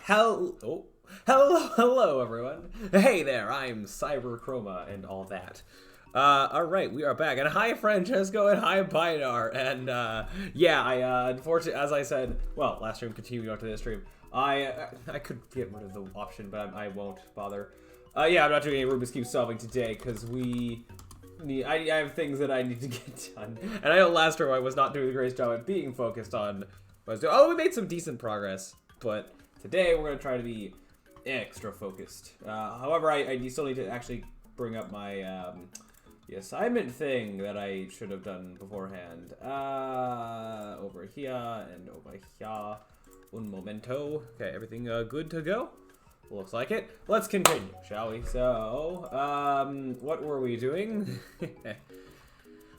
Hello, everyone. Hey there, I'm Cyberchroma and all that. Alright, we are back. And hi, Francesco, and hi, Bidar. And, yeah, unfortunately, as I said, well, last stream, continuing on to this stream, I could get rid of the option, but I won't bother. Yeah, I'm not doing any Rubik's Cube solving today, because I have things that I need to get done. And I know last time I was not doing a great job at being focused on what I was doing. Oh, we made some decent progress, but today we're going to try to be extra focused. However, I still need to actually bring up my the assignment thing that I should have done beforehand. Over here and over here. Un momento. Okay, everything good to go? Looks like it. Let's continue, shall we? So, what were we doing?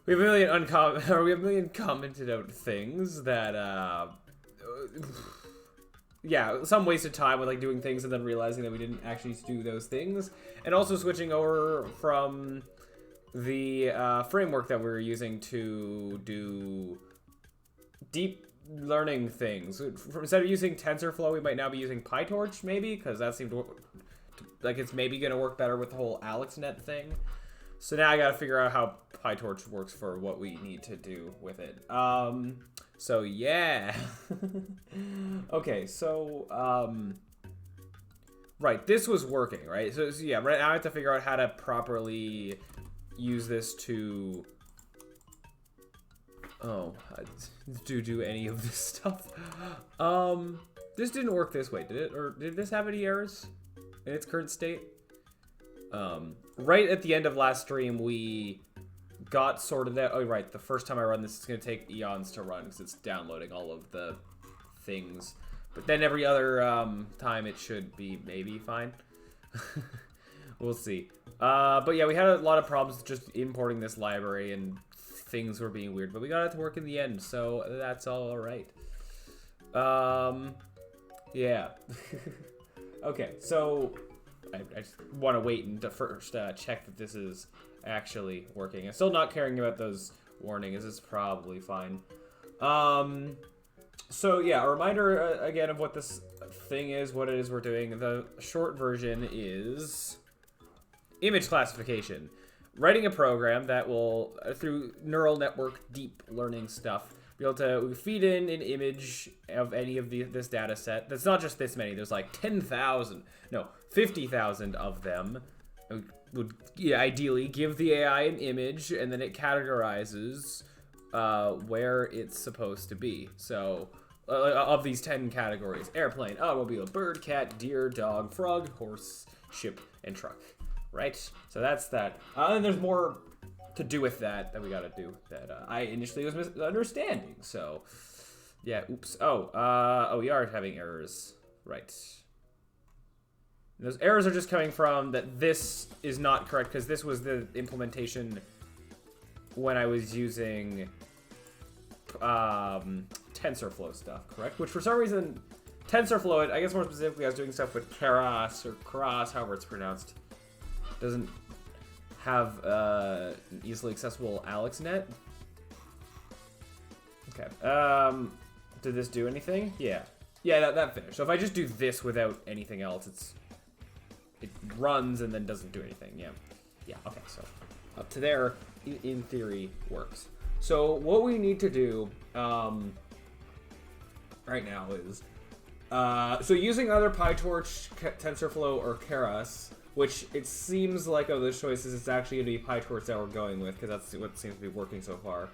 we have a million commented out things that, yeah, some wasted time with like doing things and then realizing that we didn't actually do those things, and also switching over from the framework that we were using to do deep learning things. Instead of using TensorFlow, we might now be using PyTorch, maybe, because that seemed like it's maybe going to work better with the whole AlexNet thing. So now I got to figure out how PyTorch works for what we need to do with it. So yeah. Okay, so right, this was working, right? So yeah, right now I have to figure out how to properly use this to do any of this stuff. This didn't work this way, did it? Or did this have any errors in its current state? Right at the end of last stream, we got sorted out. Oh, right, the first time I run this, it's going to take eons to run because it's downloading all of the things. But then every other time it should be maybe fine. We'll see. But yeah, we had a lot of problems just importing this library and things were being weird, but we got it to work in the end, so that's all right. Yeah. Okay, so I just want to wait and first check that this is actually working. I'm still not caring about those warnings. It's probably fine. So yeah, a reminder again of what this thing is, what it is we're doing. The short version is image classification. Writing a program that will, through neural network deep learning stuff, be able to feed in an image of any of this data set. That's not just this many. There's like 10,000, no, 50,000 of them. It would ideally give the AI an image, and then it categorizes where it's supposed to be. So, of these 10 categories: airplane, automobile, bird, cat, deer, dog, frog, horse, ship, and truck. Right? So that's that. And there's more to do with that we gotta do that I initially was misunderstanding. So, yeah, oops. Oh, we are having errors. Right. And those errors are just coming from that this is not correct, because this was the implementation when I was using TensorFlow stuff, correct? Which for some reason, TensorFlow, I guess more specifically, I was doing stuff with Keras, or Keras, however it's pronounced, doesn't have easily accessible AlexNet. Okay. Did this do anything? Yeah. Yeah, that finished. So if I just do this without anything else, it runs and then doesn't do anything. Yeah. Yeah, okay, so up to there, in theory, works. So what we need to do right now is, so using either PyTorch, TensorFlow, or Keras, which it seems like of those choices, it's actually going to be PyTorch that we're going with, because that's what seems to be working so far.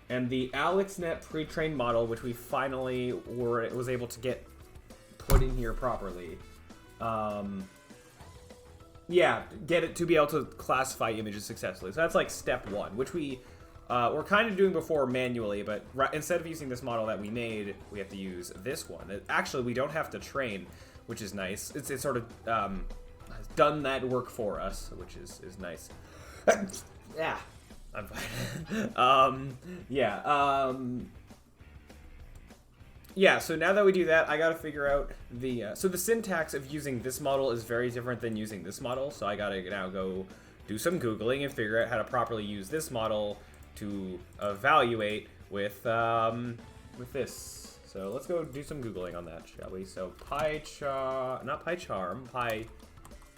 And the AlexNet pre-trained model, which we finally was able to get put in here properly. Yeah, get it to be able to classify images successfully. So that's like step one, which we were kind of doing before manually, but instead of using this model that we made, we have to use this one. Actually, we don't have to train, which is nice. It's sort of has done that work for us, which is nice. Yeah, I'm fine. Yeah, so now that we do that, I gotta figure out the, so the syntax of using this model is very different than using this model, so I gotta now go do some Googling and figure out how to properly use this model to evaluate with this. So let's go do some Googling on that, shall we? So not PyCharm,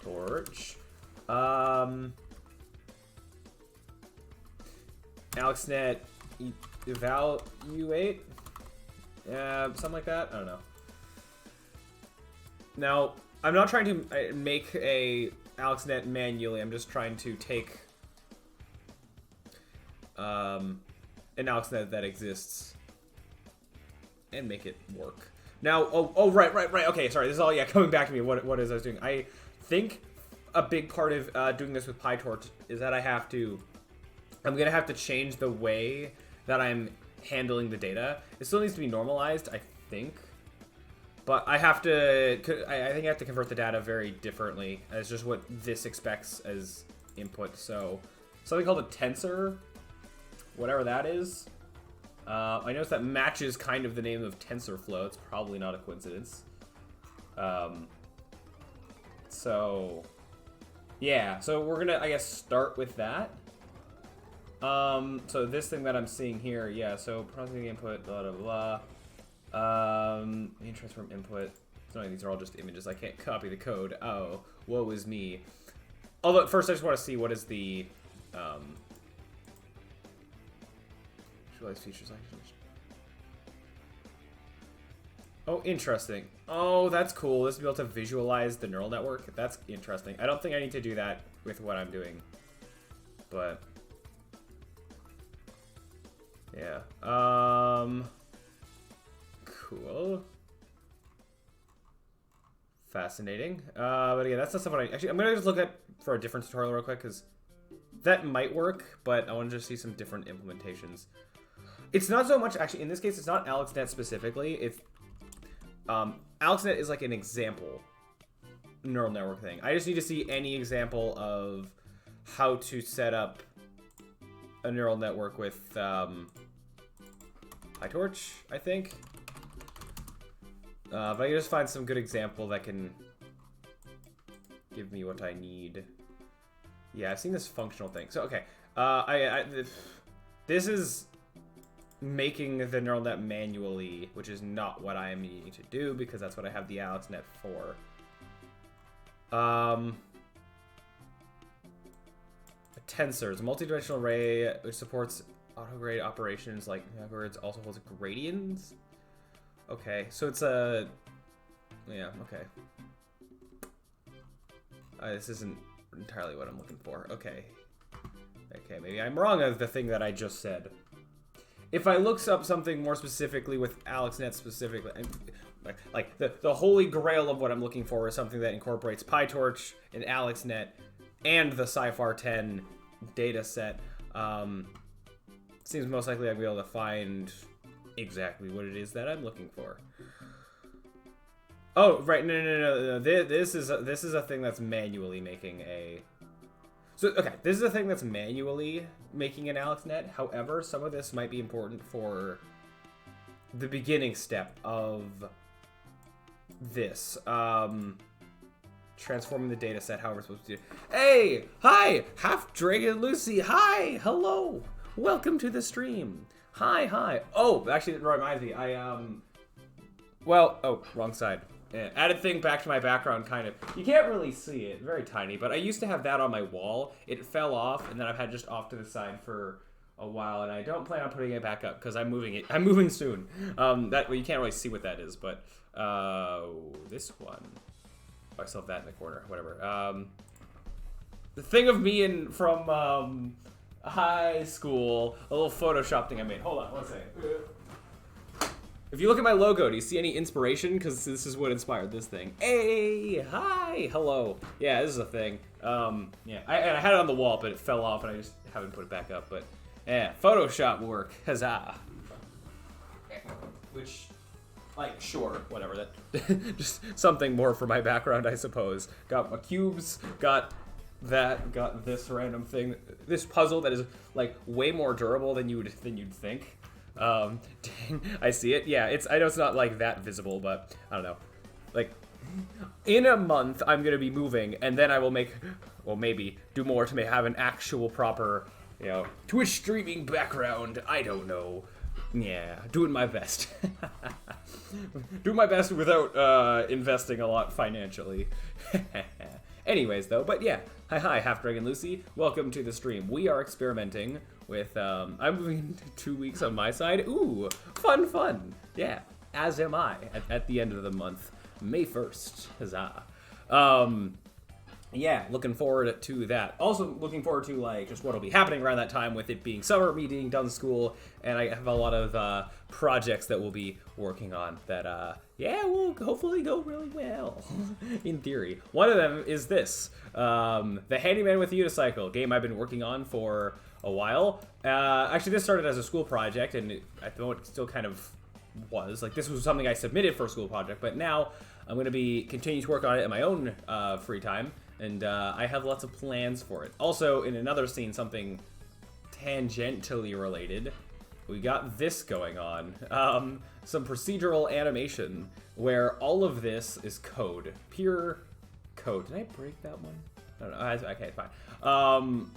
PyTorch. AlexNet evaluate? Something like that? I don't know. Now, I'm not trying to make a AlexNet manually. I'm just trying to take an AlexNet that exists and make it work. Now, right. Okay, sorry. This is all, coming back to me. What is I was doing? I think a big part of doing this with PyTorch is that I'm going to have to change the way that I'm handling the data. It still needs to be normalized, I think. But I think I have to convert the data very differently as just what this expects as input. So something called a tensor, whatever that is. I noticed that matches kind of the name of TensorFlow. It's probably not a coincidence. So yeah, so we're gonna, I guess, start with that. So this thing that I'm seeing here, yeah, so processing input, blah, blah, blah. Transform input. So these are all just images. I can't copy the code. Oh, woe is me. Although, first I just want to see what is the, visualize features. Oh, interesting. Oh, that's cool. This is able to visualize the neural network. That's interesting. I don't think I need to do that with what I'm doing, but yeah. Cool. Fascinating. But again, that's not something I'm gonna just look at for a different tutorial real quick, because that might work, but I want to just see some different implementations. It's not so much, actually, in this case, it's not AlexNet specifically. It's AlexNet is like an example neural network thing. I just need to see any example of how to set up a neural network with PyTorch, I think. But I can just find some good example that can give me what I need. Yeah, I've seen this functional thing. So, okay. This is making the neural net manually, which is not what I am needing to do, because that's what I have the AlexNet for. A tensor is a multi-dimensional array which supports autograde operations like words, also holds gradients. Okay, so it's a... Yeah, okay. This isn't entirely what I'm looking for. Okay. Okay, maybe I'm wrong of the thing that I just said. If I look up something more specifically with AlexNet specifically, like the holy grail of what I'm looking for is something that incorporates PyTorch and AlexNet and the CIFAR-10 data set. Seems most likely I'll be able to find exactly what it is that I'm looking for. Oh, right, no. This is a thing that's manually making a... So, okay, this is a thing that's manually making an AlexNet. However, some of this might be important for the beginning step of this. Transforming the data set, how we're supposed to do. Hey! Hi! Half Dragon Lucy! Hi! Hello! Welcome to the stream. Hi. Oh, actually, it reminds me. Well, oh, wrong side. Yeah, added thing back to my background, kind of. You can't really see it, very tiny, but I used to have that on my wall. It fell off, and then I've had just off to the side for a while, and I don't plan on putting it back up because I'm moving soon. That well, you can't really see what that is, but this one. Oh, I still have that in the corner. Whatever. The thing of me from high school, a little Photoshop thing I made. Hold on, one second. If you look at my logo, do you see any inspiration? Because this is what inspired this thing. Hey, hi, hello. Yeah, this is a thing. Yeah, I had it on the wall, but it fell off, and I just haven't put it back up. But yeah, Photoshop work, huzzah. Which, like, sure, whatever. That just something more for my background, I suppose. Got my cubes, got this random thing, this puzzle that is like way more durable than you'd think. Dang, I see it. Yeah, I know it's not like that visible, but I don't know. Like, in a month, I'm gonna be moving, and then I will maybe do more to have an actual proper, Twitch streaming background. I don't know. Yeah, doing my best. Doing my best without investing a lot financially. Anyways, though, but yeah. Hi, Half Dragon Lucy. Welcome to the stream. We are experimenting with, I'm moving 2 weeks on my side. Ooh, fun. Yeah, as am I at the end of the month. May 1st. Huzzah. Yeah, looking forward to that. Also looking forward to, like, just what'll be happening around that time with it being summer, me being done school, and I have a lot of projects that we'll be working on that, yeah, will hopefully go really well, in theory. One of them is this, the Handyman with a Unicycle, game I've been working on for a while. Actually, this started as a school project, and I know it still kind of was. Like, this was something I submitted for a school project, but now I'm going to be continuing to work on it in my own free time. And I have lots of plans for it. Also, in another scene, something tangentially related, we got this going on. Some procedural animation where all of this is code. Pure code. Did I break that one? I don't know. Okay, fine.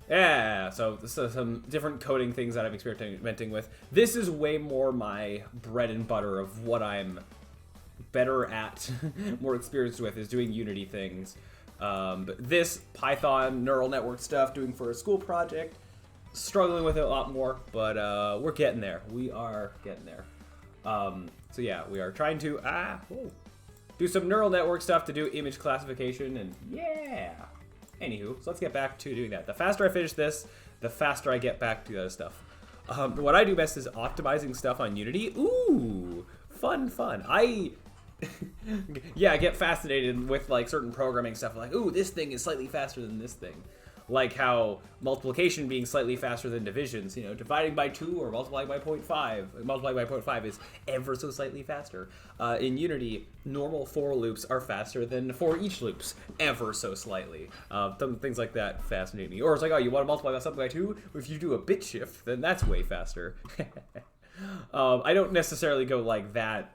Yeah, so this is some different coding things that I'm experimenting with. This is way more my bread and butter of what I'm better at, more experienced with, is doing Unity things. But this Python neural network stuff, doing for a school project, struggling with it a lot more, but we're getting there. We are getting there. So yeah, we are trying to do some neural network stuff to do image classification, and yeah. Anywho, so let's get back to doing that. The faster I finish this, the faster I get back to the other stuff. What I do best is optimizing stuff on Unity. Ooh, fun. Yeah, I get fascinated with, like, certain programming stuff, like, ooh, this thing is slightly faster than this thing. Like how multiplication being slightly faster than divisions, you know, dividing by 2 or multiplying by 0.5. Multiplying by 0.5 is ever so slightly faster. In Unity, normal for loops are faster than for each loops, ever so slightly. Things like that fascinate me. Or it's like, oh, you want to multiply by something by 2? If you do a bit shift, then that's way faster. I don't necessarily go like that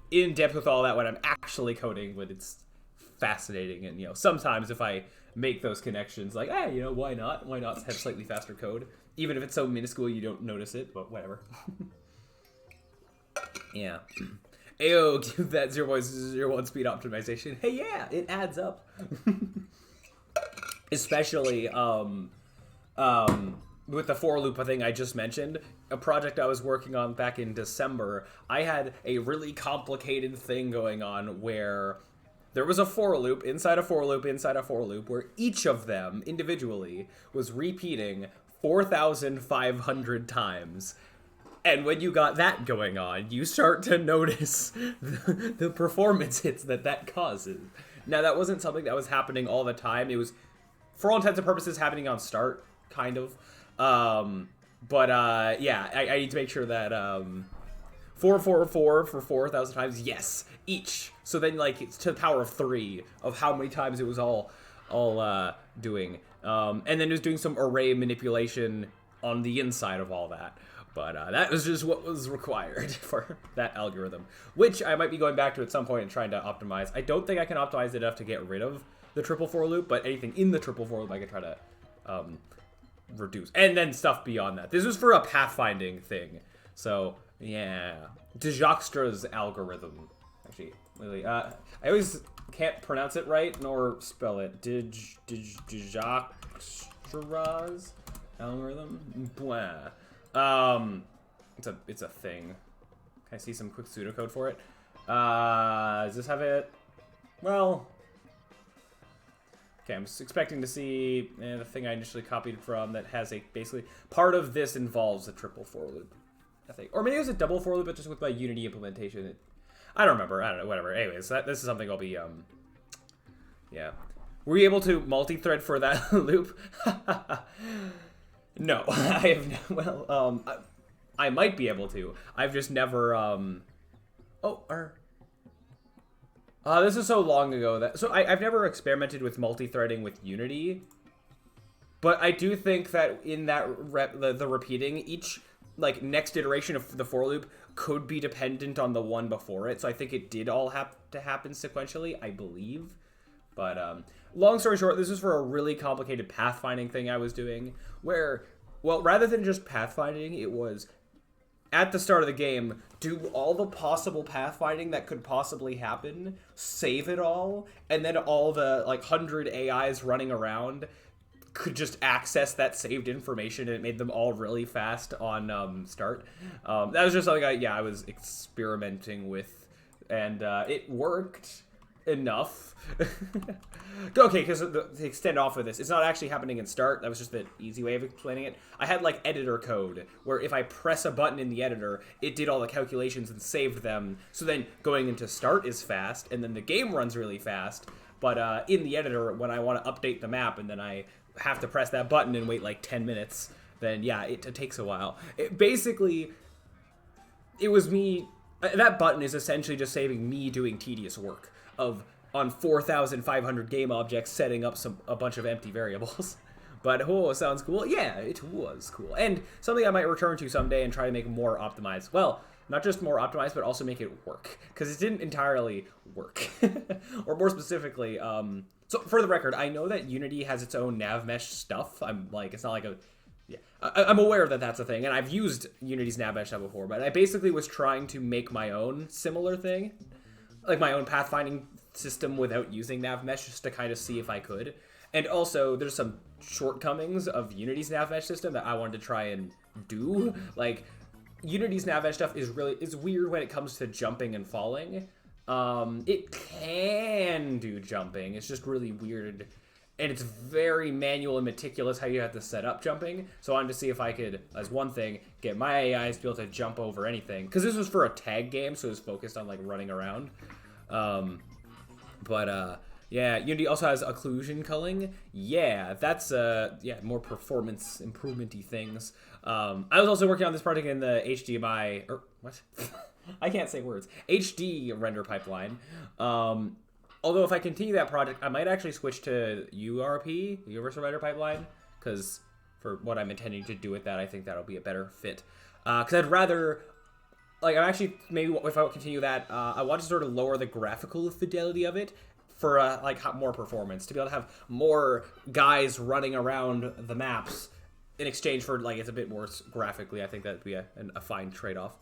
in depth with all that when I'm actually coding, but it's fascinating. And, you know, sometimes if I make those connections, like, hey, you know, why not? Why not have slightly faster code? Even if it's so minuscule you don't notice it, but whatever. Yeah. Ayo, give that 0.01 speed optimization. Hey, yeah, it adds up. Especially, with the for loop thing I just mentioned, a project I was working on back in December, I had a really complicated thing going on where there was a for loop inside a for loop inside a for loop where each of them individually was repeating 4,500 times. And when you got that going on, you start to notice the performance hits that causes. Now, that wasn't something that was happening all the time. It was, for all intents and purposes, happening on start, kind of. Yeah, I need to make sure that 444 for 4,000 times, yes, each. So then, like, it's to the power of 3 of how many times it was all doing. And then it was doing some array manipulation on the inside of all that. But that was just what was required for that algorithm, which I might be going back to at some point and trying to optimize. I don't think I can optimize it enough to get rid of the triple for loop, but anything in the triple for loop I can try to reduce. And then stuff beyond that. This was for a pathfinding thing. So, yeah. Dijkstra's algorithm. Actually, really, I always can't pronounce it right nor spell it. Dijkstra's algorithm? Blah. It's a thing. Can I see some quick pseudocode for it? Does this have it? Well, okay, I'm just expecting to see the thing I initially copied from that has basically part of this involves a triple for loop, I think, or maybe it was a double for loop, but just with my Unity implementation. I don't remember. I don't know. Whatever. Anyways, this is something I'll be yeah. Were you able to multi-thread for that loop? No, I have no, well, I might be able to. I've just never, this is so long ago that, so I've never experimented with multi-threading with Unity, but I do think that in that the repeating, each, like, next iteration of the for loop could be dependent on the one before it, so I think it did all have to happen sequentially, I believe. But, long story short, this is for a really complicated pathfinding thing I was doing, where well, rather than just pathfinding, it was at the start of the game, do all the possible pathfinding that could possibly happen, save it all, and then all the, like, 100 AIs running around could just access that saved information, and it made them all really fast on start. That was just something I was experimenting with, and it worked enough. Okay, because to extend off of this, it's not actually happening in start. That was just the easy way of explaining it. I had like editor code where if I press a button in the editor, it did all the calculations and saved them. So then going into start is fast, and then the game runs really fast. But in the editor, when I want to update the map and then I have to press that button and wait like 10 minutes, then yeah, it takes a while. Basically, it was me. That button is essentially just saving me doing tedious work of on 4,500 game objects setting up a bunch of empty variables. But sounds cool. Yeah, it was cool, and something I might return to someday and try to make more optimized. Well, not just more optimized, but also make it work, because it didn't entirely work. Or more specifically, so for the record, I know that Unity has its own nav mesh stuff. I'm like, it's not like a, yeah, I'm aware that that's a thing, and I've used Unity's nav mesh stuff before, but I basically was trying to make my own similar thing, like my own pathfinding system without using nav mesh, just to kind of see if I could. And also, there's some shortcomings of Unity's nav mesh system that I wanted to try and do. Like, Unity's nav mesh stuff is weird when it comes to jumping and falling. It can do jumping. It's just really weird, and it's very manual and meticulous how you have to set up jumping. So I wanted to see if I could, as one thing, get my AIs to be able to jump over anything. Because this was for a tag game, so it was focused on like running around. Yeah, Unity also has occlusion culling. Yeah, that's more performance improvement-y things. I was also working on this project in the HDMI, or what? I can't say words. HD render pipeline. Although if I continue that project, I might actually switch to URP, Universal Render Pipeline, because for what I'm intending to do with that, I think that'll be a better fit. Because I'd rather, like, I'm actually, maybe if I continue that, I want to sort of lower the graphical fidelity of it for, like, more performance, to be able to have more guys running around the maps in exchange for, like, it's a bit more graphically. I think that'd be a fine trade-off.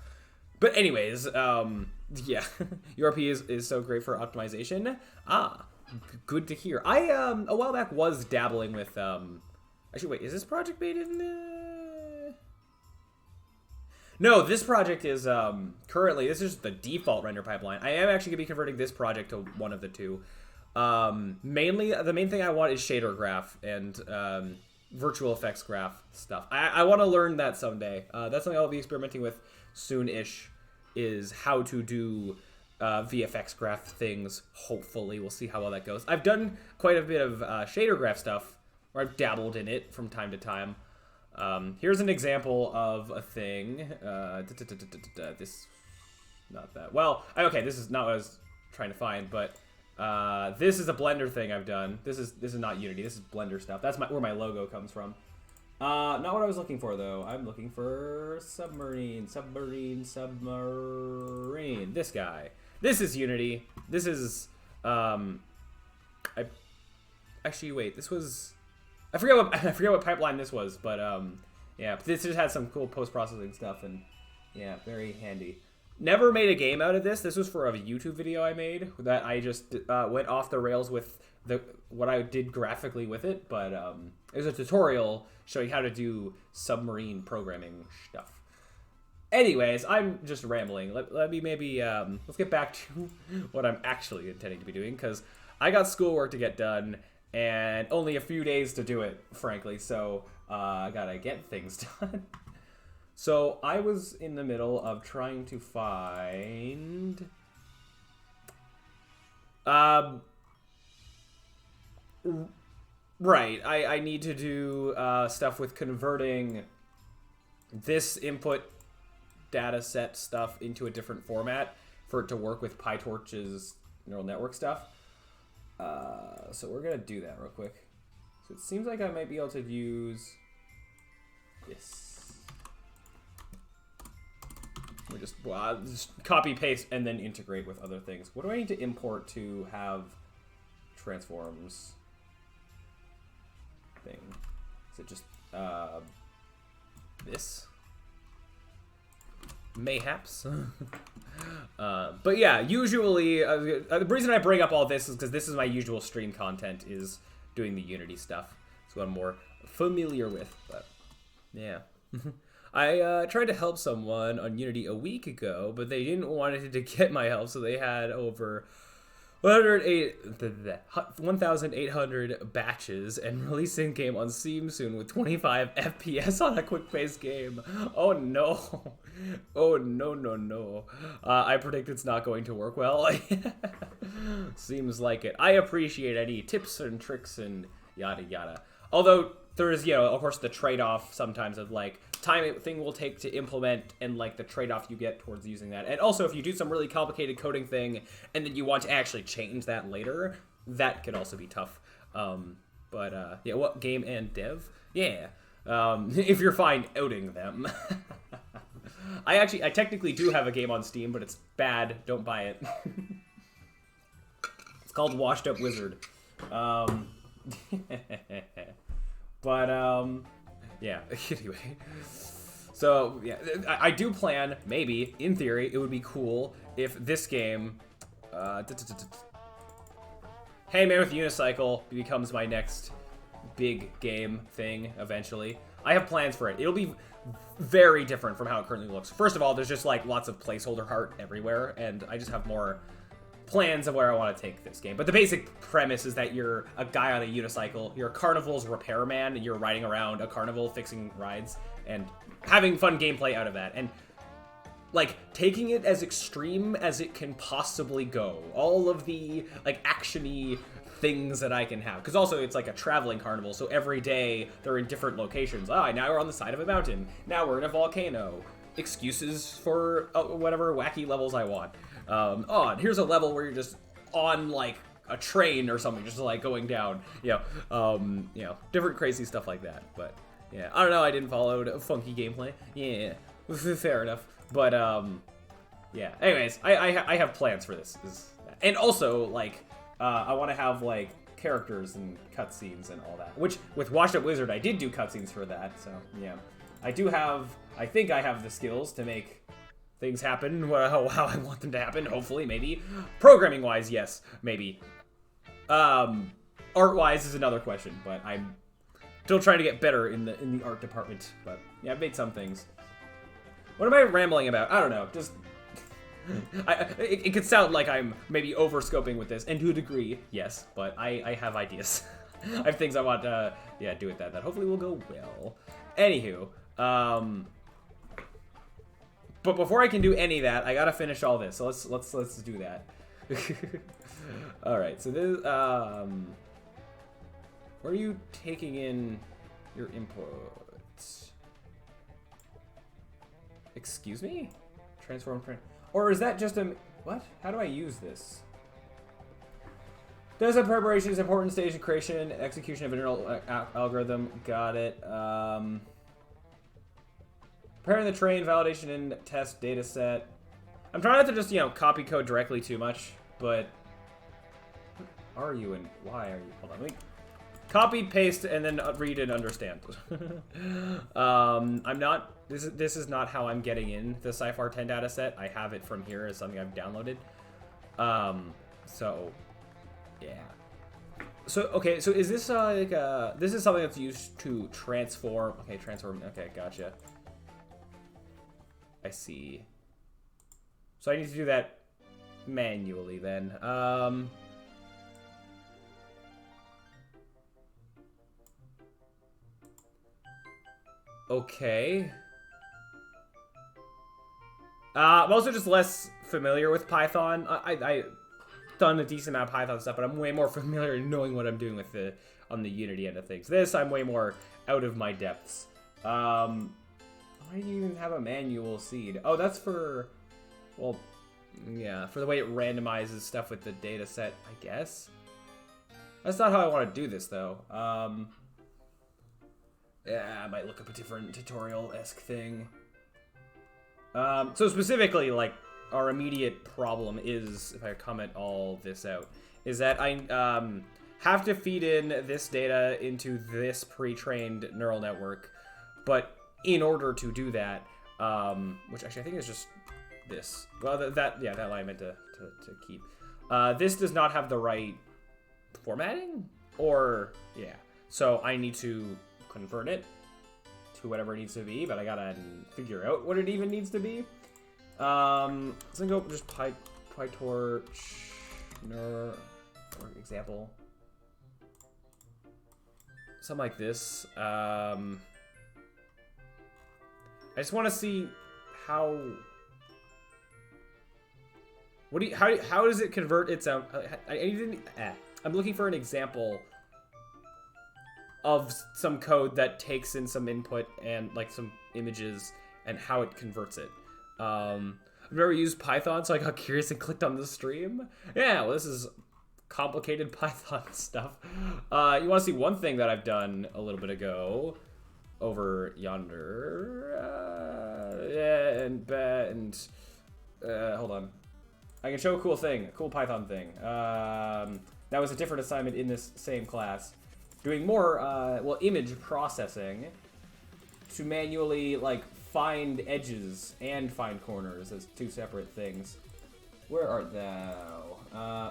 But anyways, yeah, URP is so great for optimization. Good to hear. I, a while back was dabbling with, actually, wait, is this project made in, No, this project is, currently, this is the default render pipeline. I am actually going to be converting this project to one of the two. Mainly, the main thing I want is shader graph and, virtual effects graph stuff. I want to learn that someday. That's something I'll be experimenting with soon-ish, is how to do VFX graph things. Hopefully, we'll see how well that goes. I've done quite a bit of shader graph stuff, or I've dabbled in it from time to time. Here's an example of a thing. This, not that. Well, okay, this is not what I was trying to find, but this is a Blender thing I've done. This is not Unity. This is Blender stuff. That's where my logo comes from. Not what I was looking for, though. I'm looking for submarine. This guy. This is Unity. This is, actually, wait, this was, I forget what pipeline this was, but, yeah, this just had some cool post-processing stuff, and, yeah, very handy. Never made a game out of this. This was for a YouTube video I made that I just, went off the rails with what I did graphically with it, but, it was a tutorial showing how to do submarine programming stuff. Anyways, I'm just rambling. Let me maybe, let's get back to what I'm actually intending to be doing, because I got schoolwork to get done, and only a few days to do it, frankly, so I gotta get things done. So I was in the middle of trying to find... Right, I need to do stuff with converting this input data set stuff into a different format for it to work with PyTorch's neural network stuff. So we're going to do that real quick. So it seems like I might be able to use this. We just copy, paste, and then integrate with other things. What do I need to import to have transforms thing? Is it just this. Mayhaps. But yeah, usually, the reason I bring up all this is because this is my usual stream content, is doing the Unity stuff. It's what I'm more familiar with, but yeah. I tried to help someone on Unity a week ago, but they didn't want to get my help, so they had over 1,800 batches and releasing game on Steam soon with 25 FPS on a quick-paced game. Oh no. Oh no. I predict it's not going to work well. Seems like it. I appreciate any tips and tricks and yada yada. Although there's, you know, of course the trade-off sometimes of like time thing will take to implement and like the trade-off you get towards using that. And also if you do some really complicated coding thing and then you want to actually change that later, that could also be tough. Yeah, what game and dev? Yeah. If you're fine outing them. I technically do have a game on Steam, but it's bad. Don't buy it. It's called Washed Up Wizard. Yeah, anyway. So, yeah, I do plan, maybe, in theory, it would be cool if this game, Hey Man with Unicycle becomes my next big game thing, eventually. I have plans for it. It'll be very different from how it currently looks. First of all, there's just, like, lots of placeholder art everywhere, and I just have more plans of where I want to take this game. But the basic premise is that you're a guy on a unicycle, you're a carnival's repairman, and you're riding around a carnival fixing rides and having fun gameplay out of that. And like taking it as extreme as it can possibly go. All of the like action-y things that I can have. Because also it's like a traveling carnival, so every day they're in different locations. Ah, now we're on the side of a mountain. Now we're in a volcano. Excuses for whatever wacky levels I want. And here's a level where you're just on like a train or something, just like going down, different crazy stuff like that. But yeah, I don't know. I didn't follow funky gameplay. Yeah, fair enough. But yeah. Anyways, I have plans for this, and also like I want to have like characters and cutscenes and all that. Which with Washed Up Wizard, I did do cutscenes for that. So yeah, I think I have the skills to make things happen how I want them to happen, hopefully, maybe. Programming-wise, yes, maybe. Art-wise is another question, but I'm still trying to get better in the art department. But yeah, I've made some things. What am I rambling about? I don't know, just... it could sound like I'm maybe over-scoping with this, and to a degree, yes, but I have ideas. I have things I want to, do with that hopefully will go well. Anywho, but before I can do any of that, I gotta finish all this. So let's do that. All right. So this, where are you taking in your inputs? Excuse me? Transform print, or is that just a what? How do I use this? Data preparation is important stage of creation, execution of a neural algorithm. Got it. Preparing the train, validation and test data set. I'm trying not to just, copy code directly too much, but what are you and why are you? Hold on, let me copy, paste, and then read and understand. I'm not, this is not how I'm getting in the CIFAR-10 data set. I have it from here as something I've downloaded. So, yeah. So, okay, so is this this is something that's used to transform, okay, gotcha. I see. So I need to do that manually then. Okay. I'm also just less familiar with Python. I've done a decent amount of Python stuff, but I'm way more familiar in knowing what I'm doing with on the Unity end of things. This, I'm way more out of my depths. Why do you even have a manual seed? Oh, that's for, well, yeah, for the way it randomizes stuff with the data set, I guess. That's not how I want to do this, though. Yeah, I might look up a different tutorial-esque thing. So specifically, like, our immediate problem is, if I comment all this out, is that I have to feed in this data into this pre-trained neural network, but in order to do that, which actually I think is just this. Well, that line I meant to keep. This does not have the right formatting, or yeah. So I need to convert it to whatever it needs to be, but I gotta figure out what it even needs to be. Let's go just PyTorch, for example. Something like this. I just want to see how. How does it convert its own? I'm looking for an example of some code that takes in some input and like some images and how it converts it. I've never used Python, so I got curious and clicked on the stream. Yeah, well, this is complicated Python stuff. You want to see one thing that I've done a little bit ago over yonder. Hold on. I can show a cool thing, a cool Python thing. That was a different assignment in this same class. Doing more, image processing to manually, like, find edges and find corners as two separate things. Where art thou?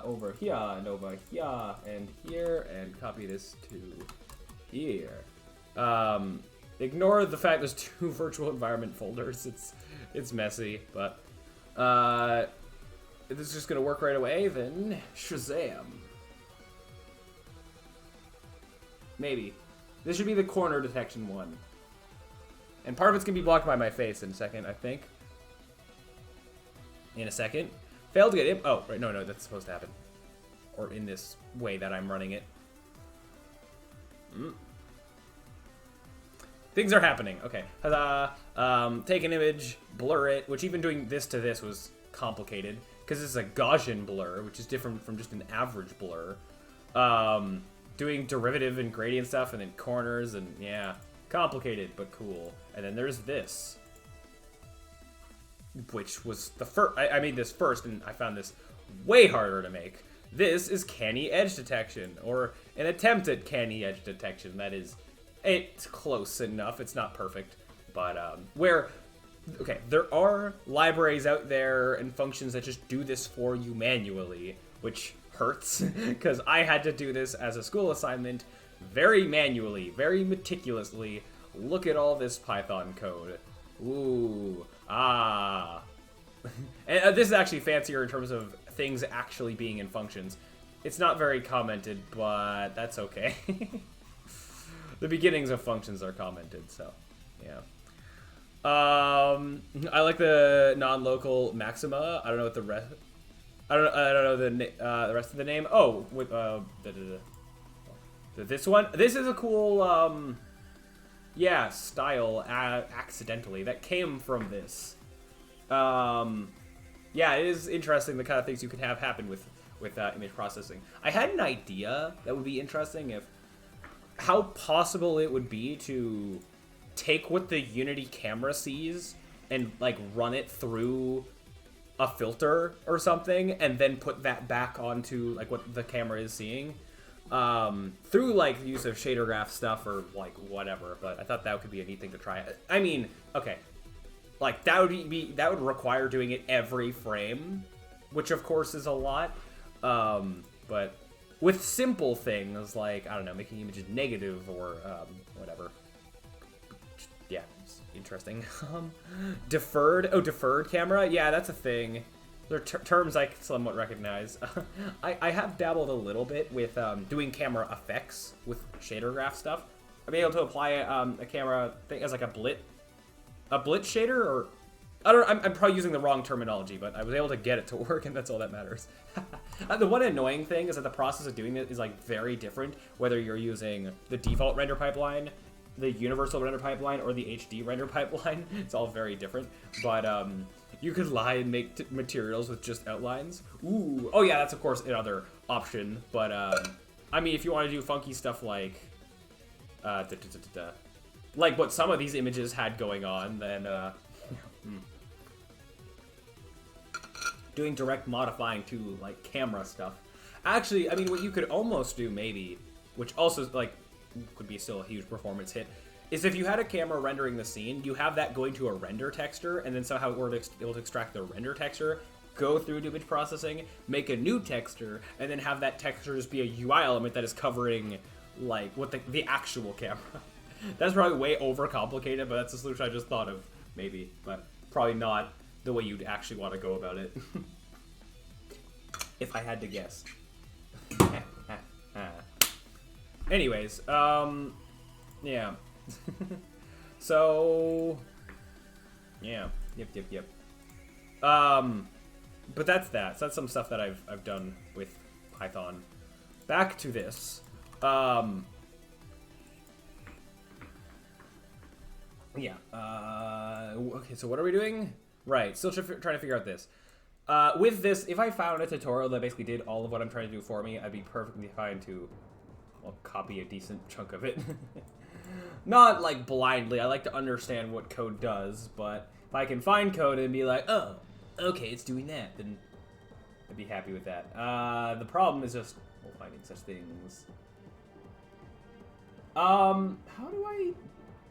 Over here, and over here, and here, and copy this to here. Ignore the fact there's two virtual environment folders. It's messy, but if this is just gonna work right away, then Shazam. Maybe. This should be the corner detection one. And part of it's gonna be blocked by my face in a second, I think. In a second. Failed to get it. Oh, right, no, that's supposed to happen. Or in this way that I'm running it. Things are happening. Okay. Huzzah. Take an image, blur it, which even doing this to this was complicated. Because this is a Gaussian blur, which is different from just an average blur. Doing derivative and gradient stuff, and then corners, and yeah. Complicated, but cool. And then there's this. Which was the first. I made this first, and I found this way harder to make. This is canny edge detection, or an attempt at canny edge detection. That is, it's close enough. It's not perfect, but okay, there are libraries out there and functions that just do this for you manually, which hurts because I had to do this as a school assignment very manually, very meticulously. Look at all this Python code. Ooh, and this is actually fancier in terms of things actually being in functions. It's not very commented, but that's okay. The beginnings of functions are commented, so yeah. I like the non-local maxima. I don't know what the rest. I don't know the rest of the name. Oh, with this one. This is a cool style accidentally that came from this. Yeah, it is interesting the kind of things you can have happen with image processing. I had an idea that would be interesting if how possible it would be to take what the Unity camera sees and like run it through a filter or something and then put that back onto like what the camera is seeing through like the use of shader graph stuff or like whatever. But I thought that could be a neat thing to try. I mean, okay, like that would require doing it every frame, which of course is a lot. But with simple things like, I don't know, making images negative or whatever. Yeah, it's interesting. Deferred camera? Yeah, that's a thing. They're terms I somewhat recognize. I have dabbled a little bit with doing camera effects with shader graph stuff. I've been able to apply a camera thing as like a blit shader, or I don't know, I'm probably using the wrong terminology, but I was able to get it to work, and that's all that matters. The one annoying thing is that the process of doing it is like very different, whether you're using the default render pipeline, the universal render pipeline, or the HD render pipeline. It's all very different, but you could lie and make materials with just outlines. Ooh, oh yeah, that's of course another option, but I mean, if you want to do funky stuff like like what some of these images had going on, then doing direct modifying to like camera stuff. Actually, I mean, what you could almost do maybe, which also like could be still a huge performance hit, is if you had a camera rendering the scene, you have that going to a render texture, and then somehow it will extract the render texture, go through to image processing, make a new texture, and then have that texture just be a UI element that is covering, like, what the actual camera. That's probably way overcomplicated, but that's a solution I just thought of, maybe. But probably not the way you'd actually want to go about it. If I had to guess. Anyways, yeah. So, yeah. Yep. But that's that. So that's some stuff that I've done with Python. Back to this. Yeah. Okay, so what are we doing? Right, still trying to figure out this. With this, if I found a tutorial that basically did all of what I'm trying to do for me, I'd be perfectly fine to, well, copy a decent chunk of it. Not, like, blindly. I like to understand what code does, but if I can find code and be like, oh, okay, it's doing that, then I'd be happy with that. The problem is just, well, finding such things. How do I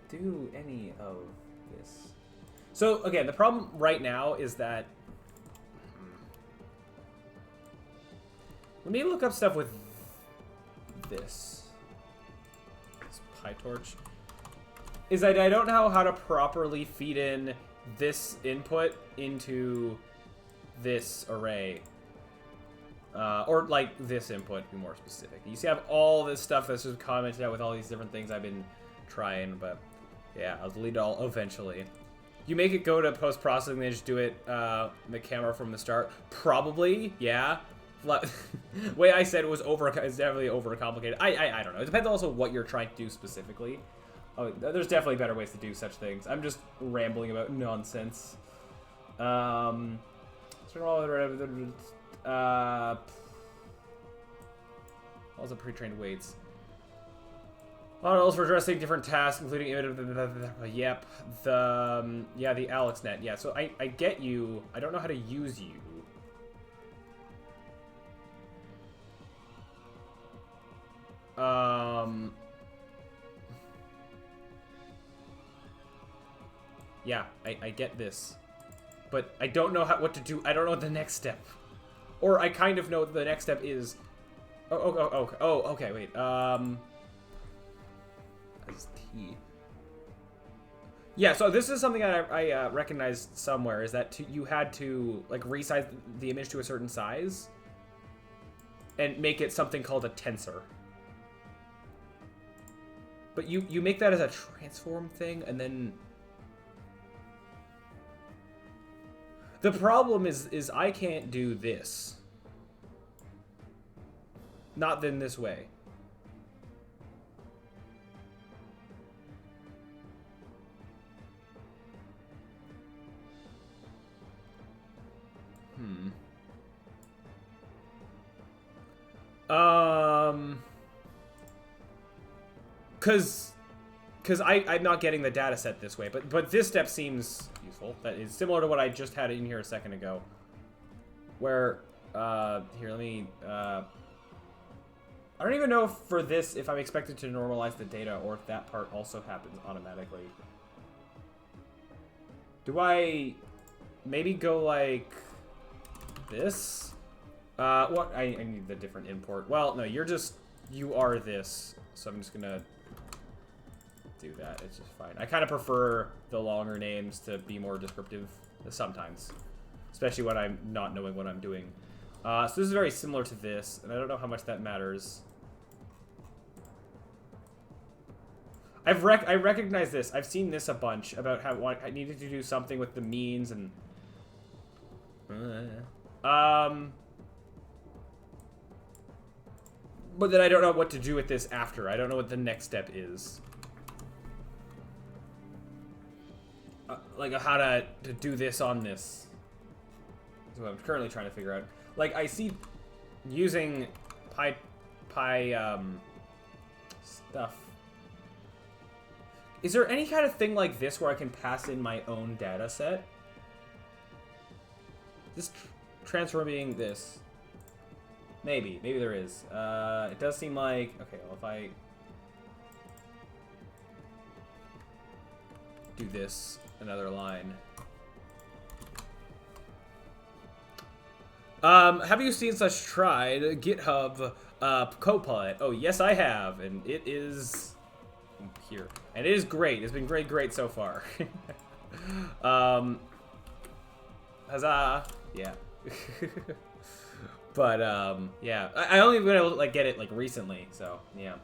do any of this? So, again, the problem right now is that... Let me look up stuff with this PyTorch. Is that I don't know how to properly feed in this input into this array. Or, like, this input, to be more specific. You see, I have all this stuff that's just commented out with all these different things I've been trying, but yeah, I'll delete it all eventually. You make it go to post-processing, they just do it, the camera from the start. Probably, yeah. Way I said it was it's definitely overcomplicated. I don't know. It depends also what you're trying to do specifically. Oh, there's definitely better ways to do such things. I'm just rambling about nonsense. Also pre-trained weights. Models for addressing different tasks, including yep, the AlexNet. Yeah, so I get you. I don't know how to use you. Yeah, I get this, but I don't know what to do. I don't know the next step, or I kind of know what the next step is. Oh, okay, wait. That's T. Yeah, so this is something I recognized somewhere, is that you had to, like, resize the image to a certain size and make it something called a tensor. But you make that as a transform thing, and then... The problem is I can't do this. Not in this way. Because I'm not getting the data set this way, but this step seems useful. That is similar to what I just had in here a second ago. Where, here, let me, I don't even know for this if I'm expected to normalize the data or if that part also happens automatically. Do I maybe go like this? What? I need the different import. Well, no, you are this, so I'm just gonna do that. It's just fine. I kind of prefer the longer names to be more descriptive sometimes, especially when I'm not knowing what I'm doing. So this is very similar to this, and I don't know how much that matters. I recognize this. I've seen this a bunch about how I needed to do something with the means and but then I don't know what to do with this after. I don't know what the next step is. Like how to do this on this. That's what I'm currently trying to figure out. Like I see using stuff. Is there any kind of thing like this where I can pass in my own data set? Just transforming this. Maybe there is. It does seem like, okay, well if I... do this another line. Have you seen such tried GitHub Copilot? Oh, yes, I have, and it is here, and it is great. It's been great so far. Huzzah! Yeah. But yeah, I only been able to like get it like recently, so yeah,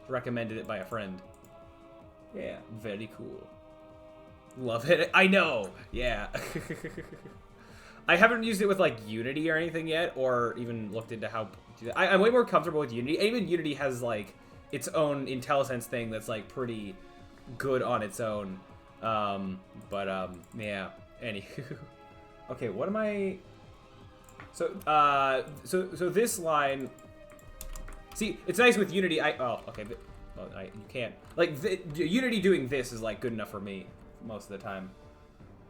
recommended it by a friend. Yeah, very cool. Love it. I know. Yeah. I haven't used it with like Unity or anything yet, or even looked into how to do that. I'm way more comfortable with Unity. Even Unity has like its own IntelliSense thing that's like pretty good on its own. Yeah. Anywho. Okay, what am I? So this line. See, it's nice with Unity. Okay. You can't like Unity doing this is like good enough for me most of the time.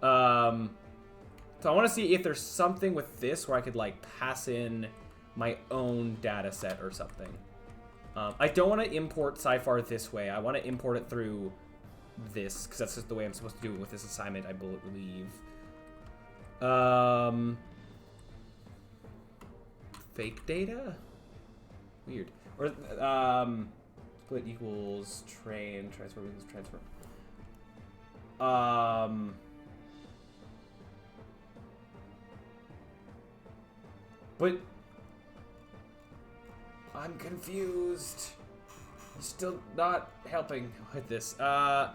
So I want to see if there's something with this where I could like pass in my own data set or something. I don't want to import CIFAR this way. I want to import it through this because that's just the way I'm supposed to do it with this assignment, I believe. Fake data? Weird. Or split equals train transfer equals transfer. But I'm confused. Still not helping with this. Okay,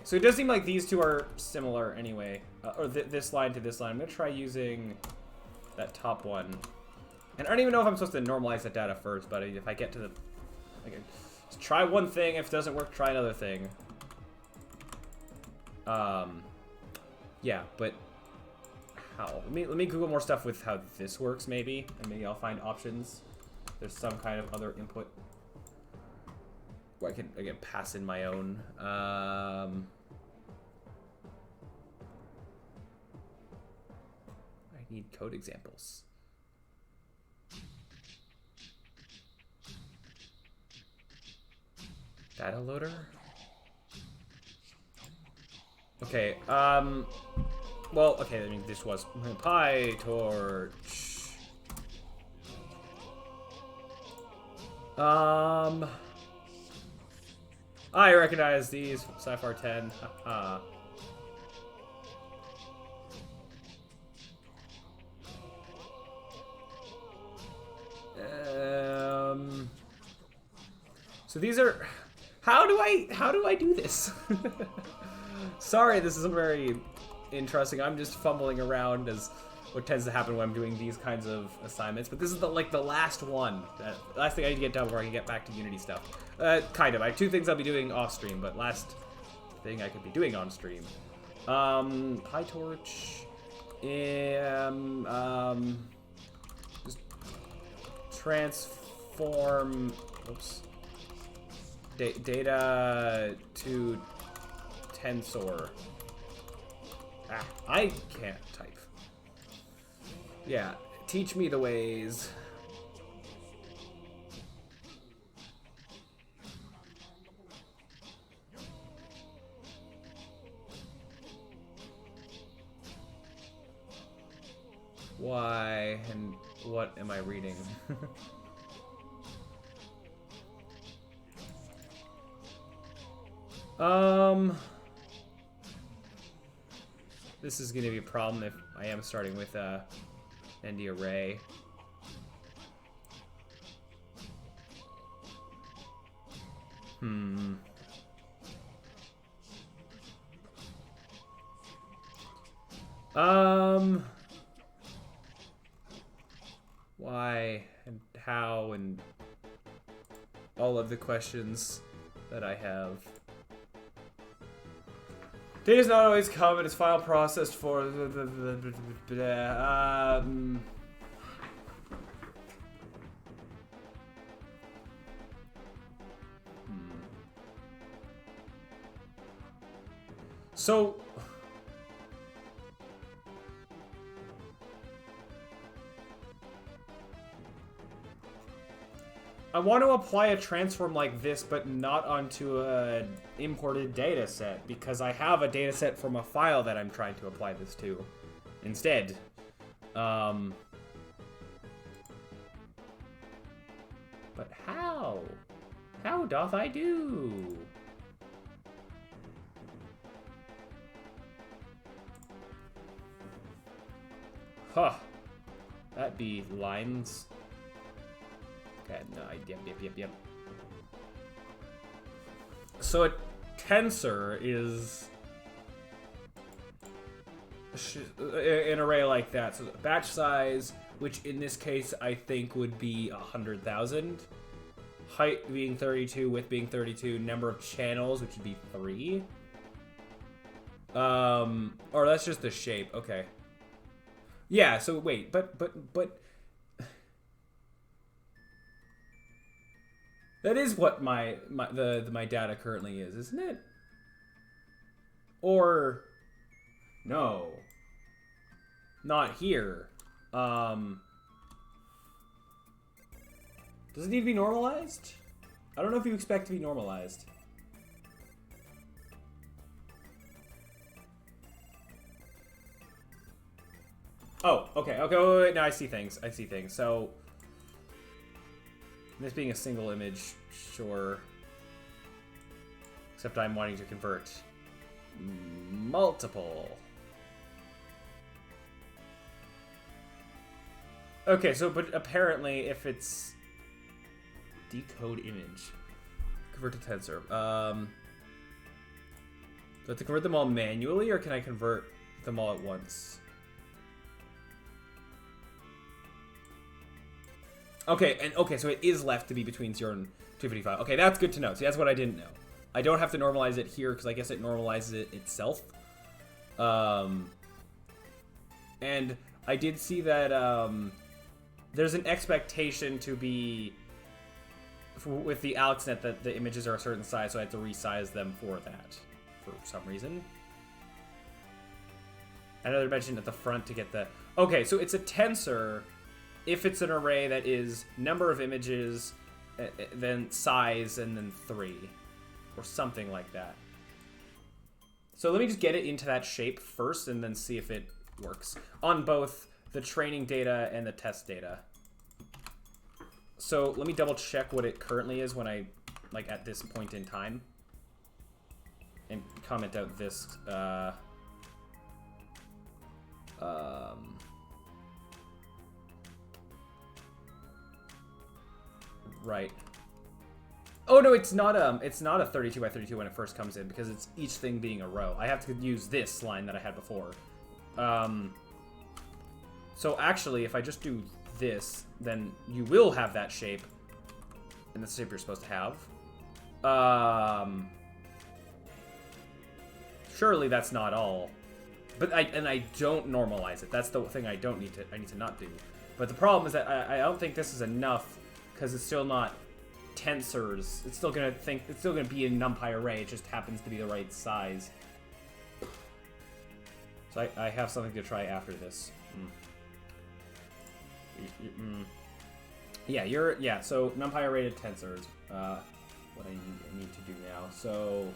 so it does seem like these two are similar anyway. Or this line to this line. I'm gonna try using that top one. And I don't even know if I'm supposed to normalize that data first, but if I get to the... Okay, just try one thing. If it doesn't work, try another thing. Yeah, but... How? Let me Google more stuff with how this works, maybe. And maybe I'll find options. There's some kind of other input where I can, again, pass in my own. I need code examples. Data loader? Okay, well, okay, I mean, this was PyTorch. I recognize these from CIFAR-10. Haha. So these are... How do I do this? Sorry, this isn't very interesting. I'm just fumbling around as what tends to happen when I'm doing these kinds of assignments. But this is the last one. Last thing I need to get done before I can get back to Unity stuff. Kind of. I have two things I'll be doing off stream, but last thing I could be doing on stream. PyTorch. Just transform. Oops. Data to tensor. I can't type. Yeah, teach me the ways. Why and what am I reading? This is gonna be a problem if I am starting with ND array. Why and how and all of the questions that I have. Data's not always come, and it's file processed for So I want to apply a transform like this, but not onto an imported data set, because I have a data set from a file that I'm trying to apply this to instead. But how? How doth I do? Huh. That be lines. Okay, no, yep. So a tensor is an array like that. So batch size, which in this case I think would be 100,000. Height being 32, width being 32, number of channels, which would be 3. Or that's just the shape. Okay. Yeah. So wait, but. That is what my data currently is, isn't it? Or no, not here. Does it need to be normalized? I don't know if you expect to be normalized. Oh, okay, wait, now I see things. So this being a single image, sure. Except I'm wanting to convert multiple. Okay, so, but apparently if it's decode image, convert to tensor. Do I have to convert them all manually, or can I convert them all at once? Okay, so it is left to be between 0 and 255. Okay, that's good to know. See, that's what I didn't know. I don't have to normalize it here, because I guess it normalizes it itself. And I did see that there's an expectation to be, with the AlexNet, that the images are a certain size, so I have to resize them for that, for some reason. Another dimension at the front to get the... Okay, so it's a tensor... if it's an array that is number of images, then size, and then 3. Or something like that. So let me just get it into that shape first, and then see if it works. On both the training data and the test data. So let me double check what it currently is when I, like, at this point in time. And comment out this, right. Oh no, it's not a 32 by 32 when it first comes in, because it's each thing being a row. I have to use this line that I had before. So actually, if I just do this, then you will have that shape, and that's the shape you're supposed to have. Surely that's not all. But I don't normalize it. That's the thing I need to not do. But the problem is that I don't think this is enough, because it's still not tensors. It's still gonna be a NumPy array. It just happens to be the right size. So I have something to try after this. Yeah, so NumPy array to tensors. What I need to do now. So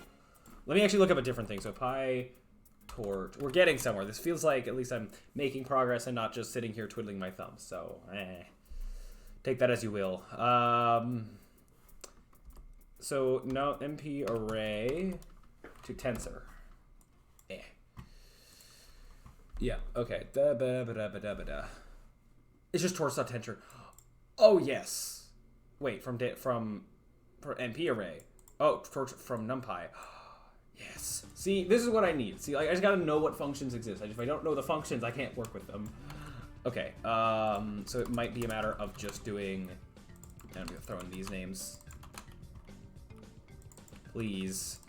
let me actually look up a different thing. So PyTorch. We're getting somewhere. This feels like at least I'm making progress and not just sitting here twiddling my thumbs. So take that as you will. So no MP array to tensor. Yeah. Okay. It's just torch.tensor. Oh yes. Wait, for NP array. Oh, torch from NumPy. Yes. See, this is what I need. See, like, I just gotta know what functions exist. If I don't know the functions, I can't work with them. Okay. So it might be a matter of just doing. I'm gonna throw in these names. Please.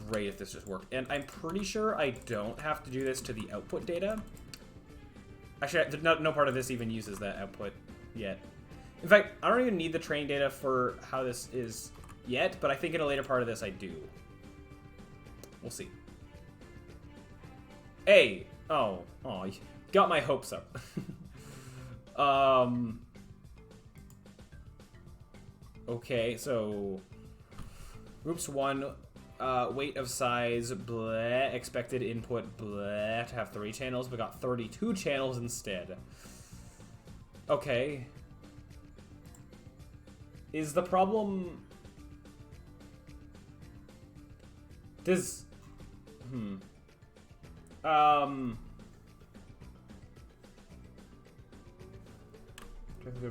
Great if this just worked. And I'm pretty sure I don't have to do this to the output data. Actually, no part of this even uses that output yet. In fact, I don't even need the train data for how this is yet, but I think in a later part of this I do. We'll see. Hey! Oh, you got my hopes up. Okay, so groups 1, weight of size, bleh, expected input, bleh, to have 3 channels, but got 32 channels instead. Okay. Is the problem... Does...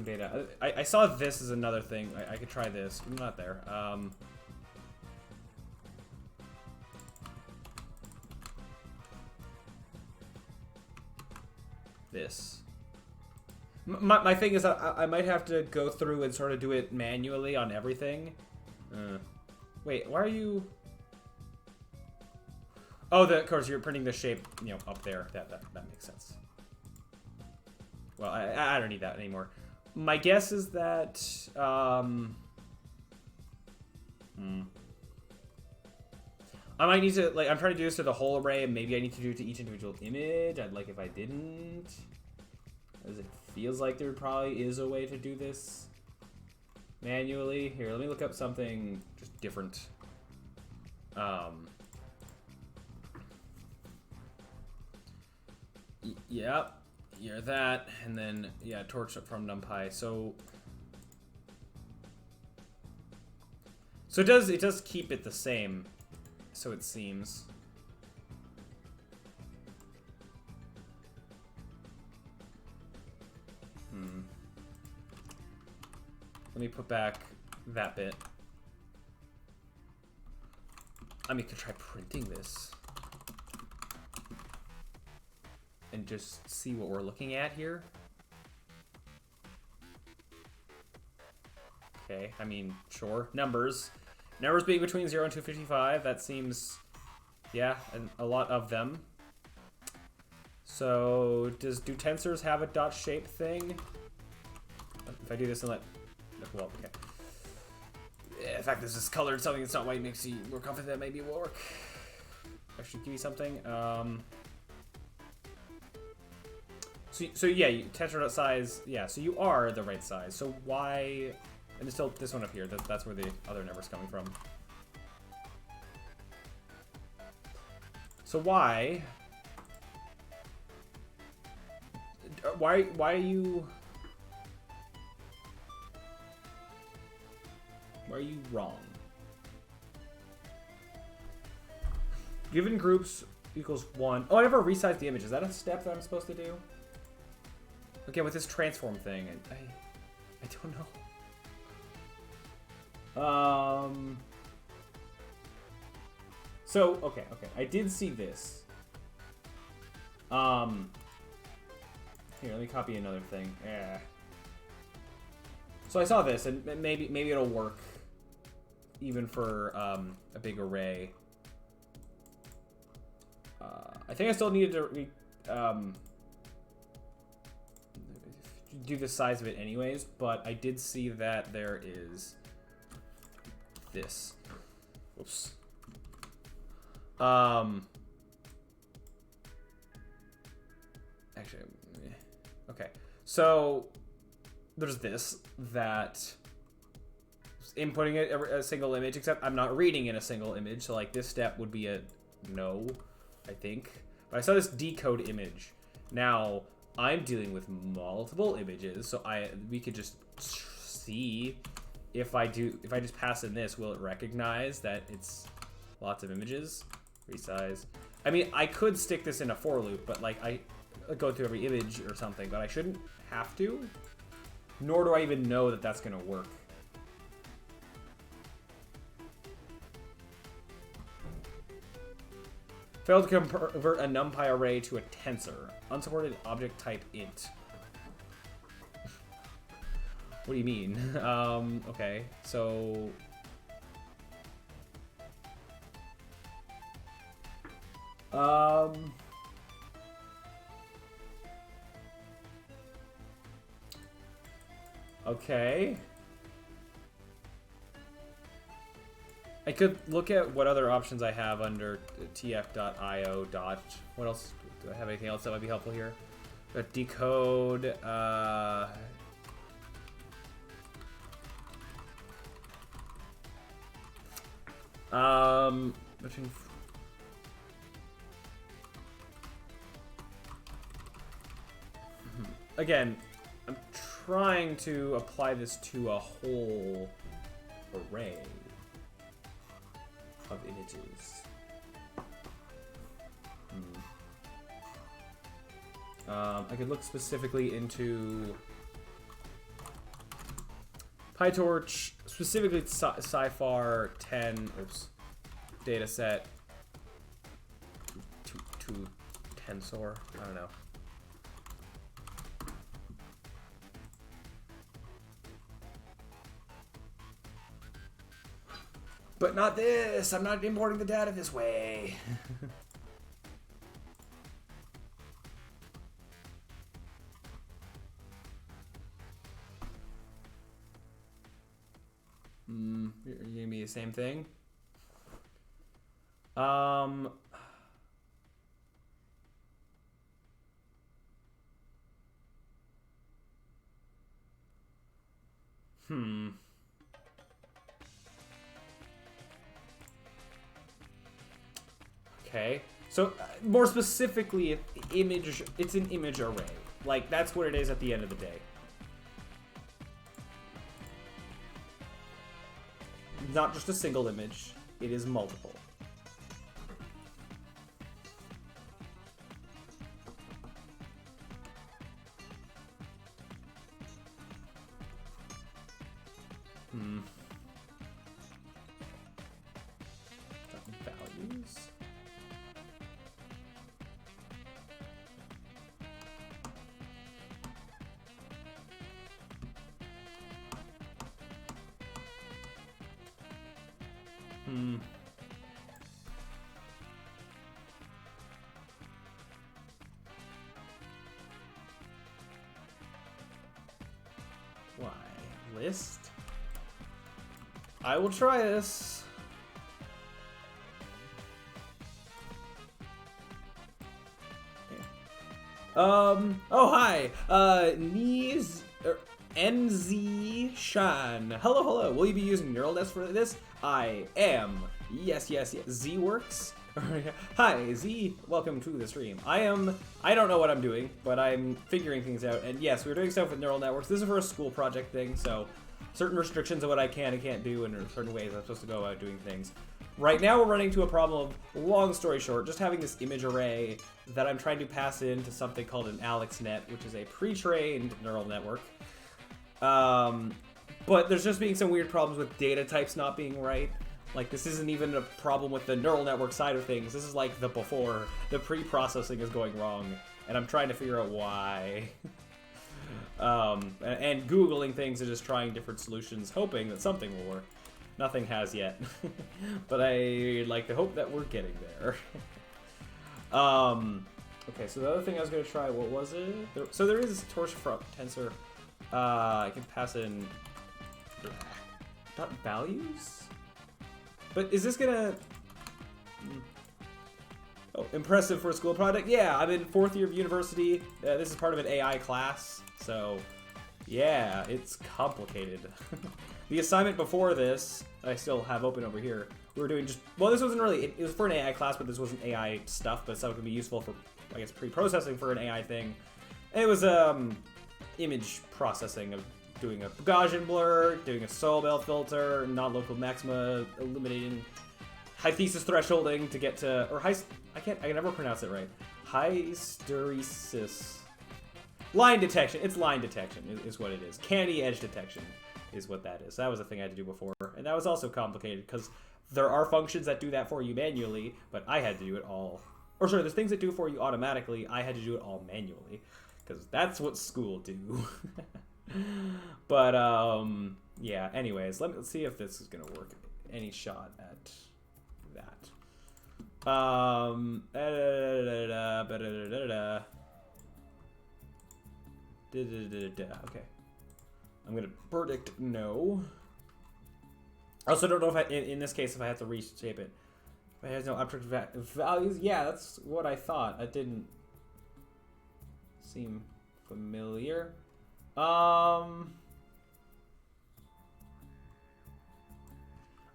Data. I saw this as another thing. I could try this. I'm not there. This. My thing is that I might have to go through and sort of do it manually on everything. Wait, why are you... Oh, of course, you're printing the shape, you know, up there. That makes sense. Well, I don't need that anymore. My guess is that, I might need to, like, I'm trying to do this to the whole array, and maybe I need to do it to each individual image. I'd like if I didn't. As it feels like there probably is a way to do this manually. Here, let me look up something just different. Yep. You're that, and then, yeah, torch up from NumPy. So it does keep it the same, so it seems. Let me put back that bit. I mean, could try printing this. And just see what we're looking at here. Okay, I mean, sure. Numbers. Numbers being between 0 and 255, that seems, yeah, and a lot of them. So, do tensors have a dot shape thing? If I do this and let, well, okay. In fact, this is colored something that's not white makes you more confident that maybe it will work. I should give you something. So yeah, tensor size, yeah, so you are the right size. So why, and there's still this one up here, that's where the other number's coming from. So why are you wrong? Given groups equals 1. Oh, I never resized the image. Is that a step that I'm supposed to do? Okay, with this transform thing, I don't know. So, okay, I did see this. Here, let me copy another thing. Yeah. So I saw this, and maybe it'll work even for a big array. I think I still needed to do the size of it anyways, but I did see that there is this. Whoops. Actually, okay. So there's this that is inputting a single image, except I'm not reading in a single image. So like this step would be a no, I think. But I saw this decode image. Now I'm dealing with multiple images, so we could just see if I just pass in this, will it recognize that it's lots of images? Resize. I mean, I could stick this in a for loop, but like I go through every image or something, but I shouldn't have to. Nor do I even know that that's gonna work. Failed to convert a NumPy array to a tensor. Unsupported object type int. What do you mean? Okay, so... Okay. I could look at what other options I have under tf.io. What else? Do I have anything else that might be helpful here? Decode. Between... Again, I'm trying to apply this to a whole array of images. I could look specifically into PyTorch, specifically CIFAR-10, data set to tensor. I don't know. But not this. I'm not importing the data this way. You're gonna be the same thing. Okay. So more specifically, it's an image array. Like that's what it is at the end of the day. Not just a single image, it is multiple. Values. Why? List? I will try this. Okay. Oh, hi. NZ Shan. Hello, hello. Will you be using neural nets for this? I am. Yes, yes, yes. Z works. Hi, Z. Welcome to the stream. I don't know what I'm doing, but I'm figuring things out. And yes, we're doing stuff with neural networks. This is for a school project thing, so certain restrictions of what I can and can't do, and there are certain ways I'm supposed to go about doing things. Right now, we're running into a problem of, long story short, just having this image array that I'm trying to pass into something called an AlexNet, which is a pre-trained neural network. But there's just being some weird problems with data types not being right. Like, this isn't even a problem with the neural network side of things. This is like the before. The pre-processing is going wrong, and I'm trying to figure out why. And Googling things and just trying different solutions, hoping that something will work. Nothing has yet. But I like to hope that we're getting there. Okay, so the other thing I was going to try, what was it? So there is torch from tensor. I can pass in dot values? But is this gonna... Oh, impressive for a school project? Yeah, I'm in 4th year of university. This is part of an AI class. So, yeah, it's complicated. The assignment before this, I still have open over here. We were doing just... Well, this wasn't really... It was for an AI class, but this wasn't AI stuff. But stuff could be useful for, I guess, pre-processing for an AI thing. And it was image processing of doing a Gaussian blur, doing a Solbel filter, non-local maxima, eliminating hypothesis thresholding to get to, or I can never pronounce it right. Hysteresis. Line detection. It's line detection is what it is. Candy edge detection is what that is. That was a thing I had to do before, and that was also complicated because there are functions that do that for you manually, but I had to do it all. Or sorry, there's things that do it for you automatically. I had to do it all manually because that's what school do. But yeah, anyways, let's see if this is gonna work. Any shot at that. Okay, I'm gonna predict no. I also don't know if in this case if I have to reshape it. If it has no object values, yeah, that's what I thought. That didn't seem familiar. I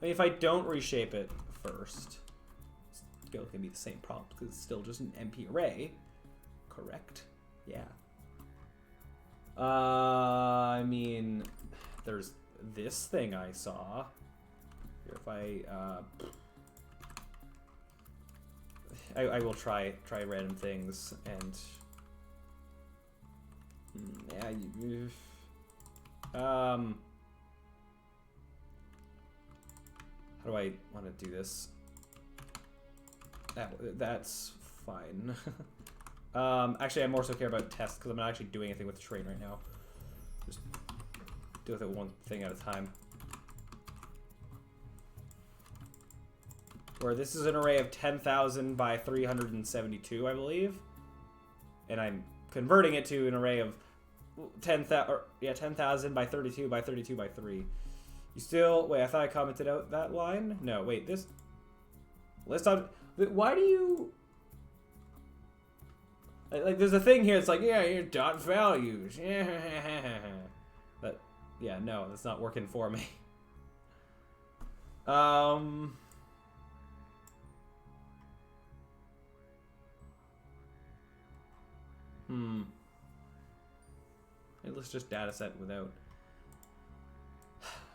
mean, if I don't reshape it first. It's going to be the same prompt because it's still just an MP array. Correct? Yeah. I mean, there's this thing I saw. Here, if I will try random things and yeah. How do I want to do this? That's fine. Actually, I more so care about tests because I'm not actually doing anything with the terrain right now. Just deal with it one thing at a time. Where this is an array of 10,000 by 372, I believe, and I'm converting it to an array of 10,000 by 32 by 32 by 3. You still wait? I thought I commented out that line. No, wait. This list on. Why do you? Like, there's a thing here. It's like, yeah, your dot values. But yeah, no, that's not working for me. Let's just data set without.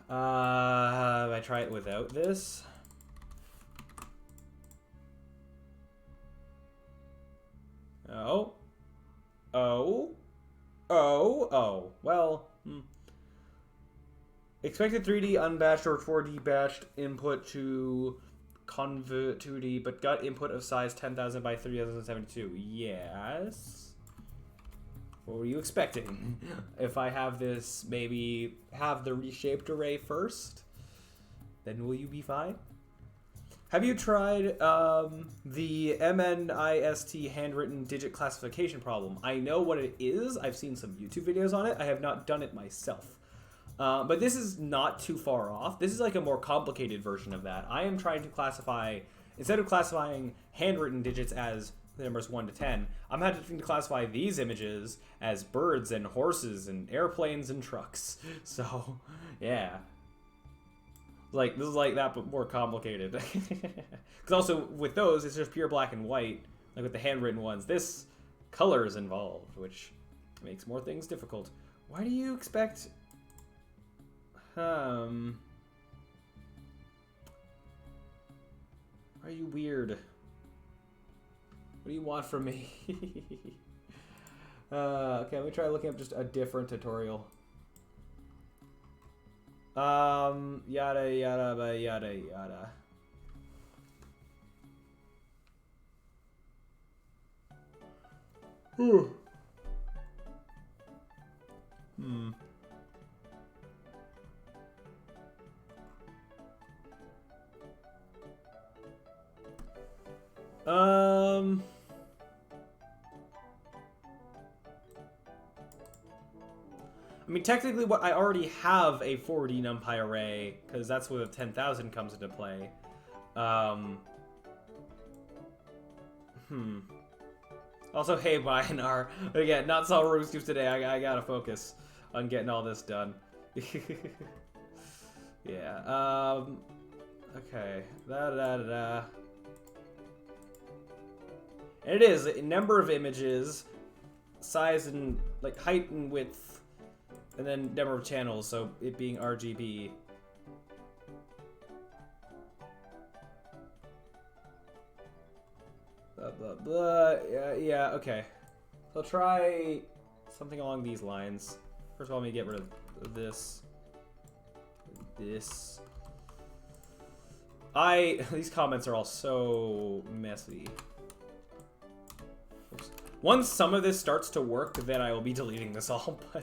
I try it without this. Oh. Well, expected 3D unbatched or 4D batched input to convert 2D, but got input of size 10,000 by 3072. Yes. What were you expecting? If I have this, maybe have the reshaped array first, then will you be fine? Have you tried the MNIST handwritten digit classification problem? I know what it is. I've seen some YouTube videos on it. I have not done it myself. But this is not too far off. This is like a more complicated version of that. I am trying to classify, instead of classifying handwritten digits as the numbers 1 to 10, I'm having to classify these images as birds and horses and airplanes and trucks. So, yeah. Like, this is like that, but more complicated. Because also, with those, it's just pure black and white. Like with the handwritten ones, this color is involved, which makes more things difficult. Why do you expect... Why are you weird? What do you want from me? Okay, let me try looking up just a different tutorial. Yada yada ba yada yada. I mean, technically, what I already have a 4D NumPy array, because that's where the 10,000 comes into play. Also, hey, Bionar. Again, not solve Rubik's Cubes today. I gotta focus on getting all this done. Yeah. Okay. And it is a number of images, size and like height and width. And then number of channels, so it being RGB. Blah, blah, blah. Yeah, okay. So I'll try something along these lines. First of all, let me get rid of this. This. These comments are all so messy. Oops. Once some of this starts to work, then I will be deleting this all, but...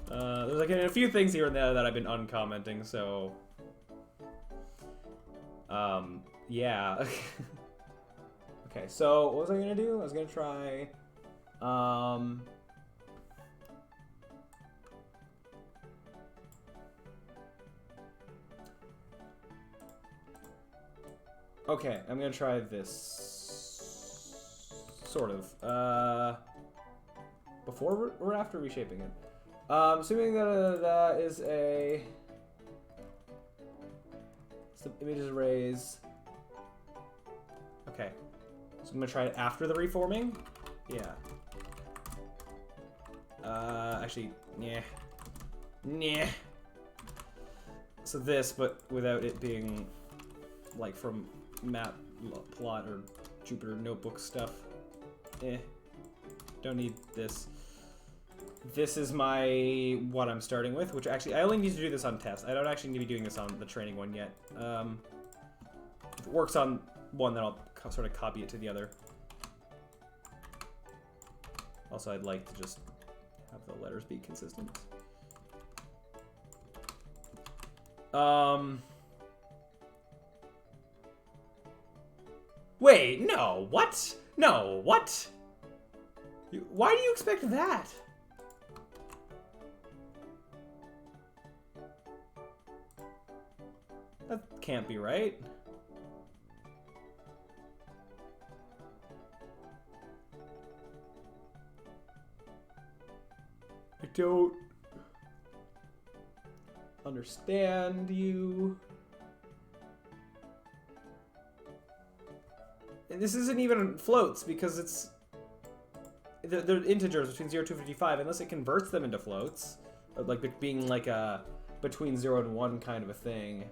there's like a few things here and there that I've been uncommenting, so... yeah. Okay, so what was I gonna do? I was gonna try... Okay, I'm gonna try this... Sort of. Before or after reshaping it? Assuming that that is a... Some images arrays. Okay. So I'm gonna try it after the reforming. Yeah. Actually, yeah. Nah. So this, but without it being like from Matplot or Jupyter Notebook stuff. Don't need this. This is what I'm starting with, which actually, I only need to do this on test. I don't actually need to be doing this on the training one yet. If it works on one, then I'll sort of copy it to the other. Also, I'd like to just have the letters be consistent. Wait, no, what? No, what? Why do you expect that? That can't be right. I don't understand you. And this isn't even floats because they're integers between 0 to 55 unless it converts them into floats, like being like a between 0 and 1 kind of a thing.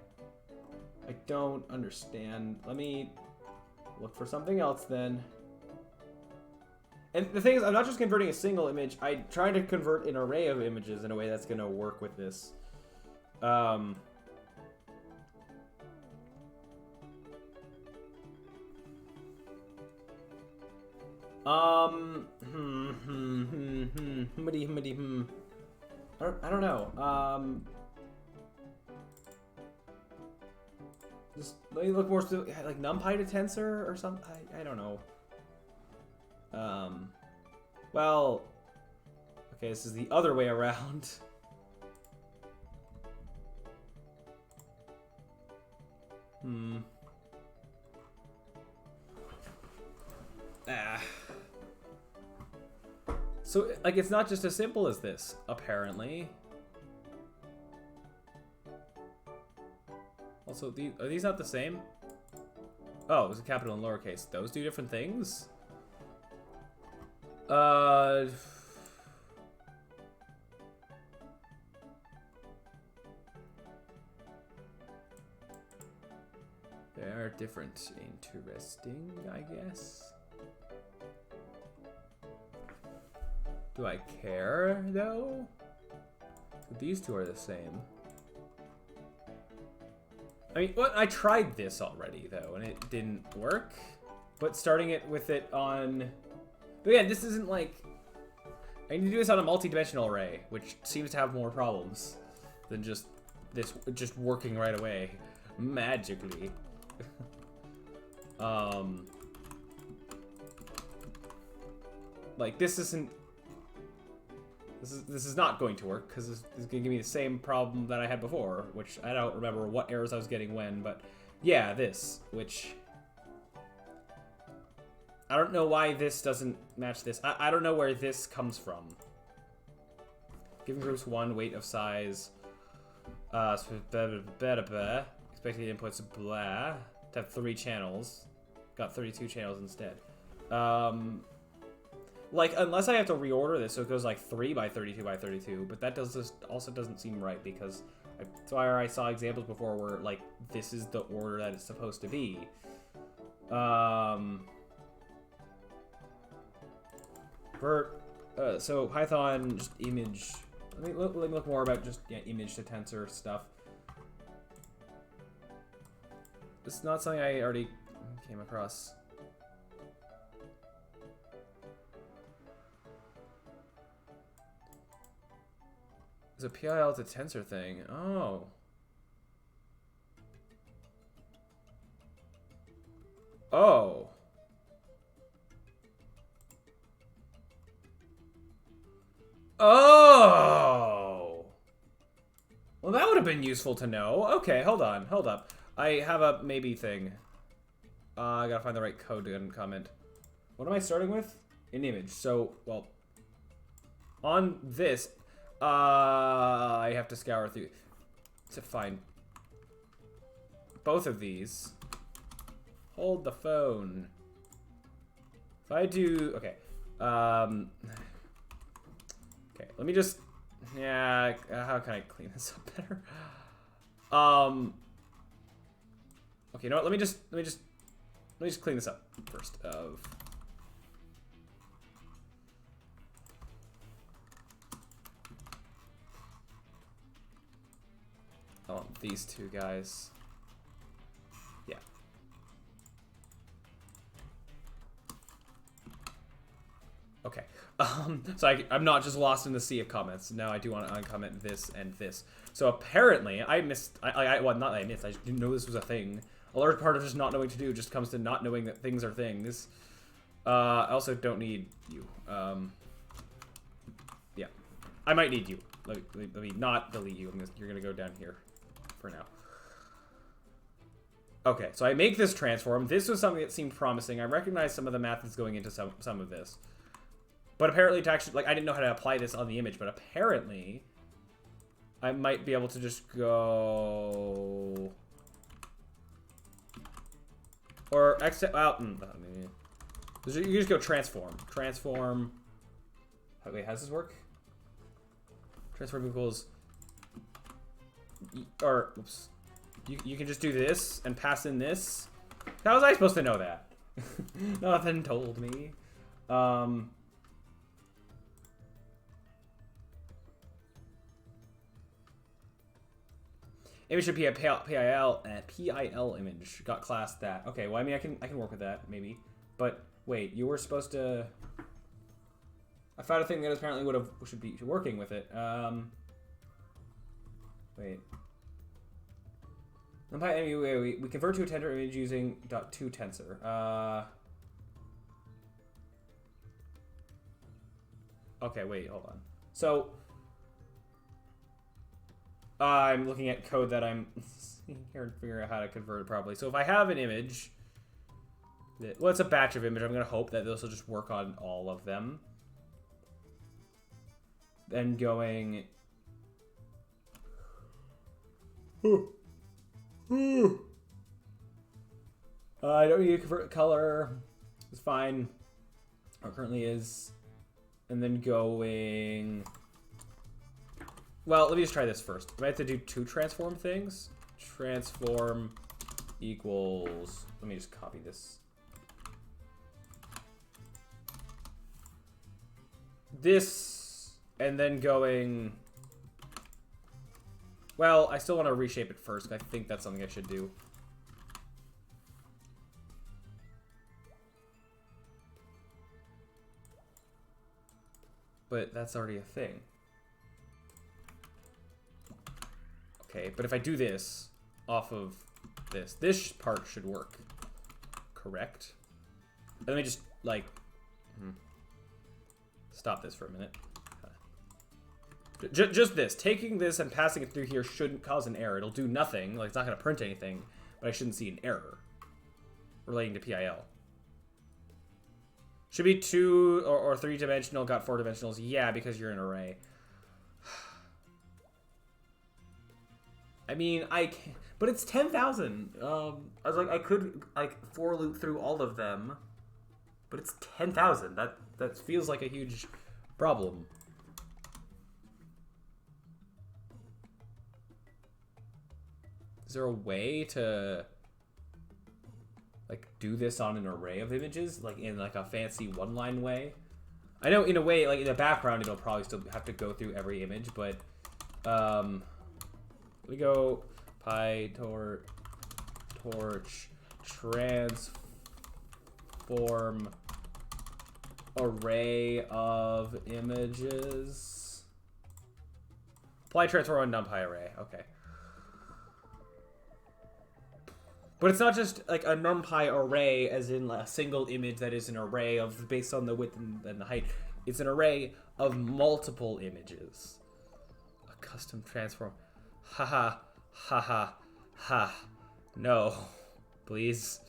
I don't understand. Let me look for something else then. And the thing is, I'm not just converting a single image. I'm trying to convert an array of images in a way that's going to work with this. I don't know. Just let me look more like NumPy to tensor or something. I don't know. Well, okay, this is the other way around. So, like, it's not just as simple as this, apparently. Also, are these not the same? Oh, it was a capital and lowercase. Those do different things? They are different. Interesting, I guess. Do I care, though? These two are the same. I mean, I tried this already, though, and it didn't work. But starting it with it on... But yeah, this isn't like... I need to do this on a multi-dimensional array, which seems to have more problems than just this just working right away. Magically. Like, this isn't... This is not going to work, because this is going to give me the same problem that I had before, which I don't remember what errors I was getting when, but yeah, this, which... I don't know why this doesn't match this. I don't know where this comes from. Giving groups 1 weight of size. Expected inputs, blah. To have 3 channels. Got 32 channels instead. Like, unless I have to reorder this, so it goes like 3 by 32 by 32, but that also doesn't seem right, because that's why I saw examples before where, like, this is the order that it's supposed to be. So Python, just image. Let me look more about just, yeah, image to tensor stuff. It's not something I already came across. It's a PIL to tensor thing. Oh. Oh. Oh. Well, that would have been useful to know. Okay, hold on. Hold up. I have a maybe thing. I gotta find the right code to comment. What am I starting with? An image. So, well, on this... I have to scour through to find both of these. Hold the phone. If I do, okay. Okay, let me just, yeah, how can I clean this up better? Okay, you know what, let me just clean this up first. I want these two guys. Yeah. Okay. So I'm not just lost in the sea of comments. Now I do want to uncomment this and this. So apparently I missed. Well, not that I missed. I just didn't know this was a thing. A large part of just not knowing what to do just comes to not knowing that things are things. I also don't need you. Yeah, I might need you. Let me not delete you. You're gonna go down here for now. Okay, so I make this transform. This was something that seemed promising. I recognize some of the math that's going into some of this. But apparently to actually, like, I didn't know how to apply this on the image, but apparently I might be able to just go... Or, well, you just go transform. Transform... Wait, how does this work? Transform equals... Or, oops. You can just do this and pass in this. How was I supposed to know that? Nothing told me. Image should be a PIL image. Got classed that. Okay, well, I mean, I can work with that, maybe. But, wait, you were supposed to... I found a thing that apparently should be working with it. Wait. We convert to a tensor image using .2 tensor. Okay, wait, hold on. So... I'm looking at code that I'm here and figure out how to convert it properly. So if I have an image, well, it's a batch of image. I'm going to hope that this will just work on all of them. Then going... I don't need to convert color. It's fine. Or currently is. And then going... Well, let me just try this first. I have to do two transform things. Transform equals... Let me just copy this. This, and then going... Well, I still want to reshape it first. I think that's something I should do. But that's already a thing. Okay, but if I do this off of this part should work. Correct? Let me just, like... Stop this for a minute. Just this. Taking this and passing it through here shouldn't cause an error. It'll do nothing. Like, it's not going to print anything. But I shouldn't see an error relating to PIL. Should be 2 or 3-dimensional, got 4 dimensionals. Yeah, because you're an array. I mean, I can't, but it's 10,000. I was like, I could like for loop through all of them, but it's 10,000. That feels like a huge problem. Is there a way to like do this on an array of images, like in like a fancy one-line way? I know in a way, like in the background, it'll probably still have to go through every image, but we go PyTorch transform array of images. Apply transform on NumPy array. Okay. But it's not just like a NumPy array as in a single image that is an array of based on the width and the height. It's an array of multiple images. A custom transform. Haha. Haha. Ha. No. Please.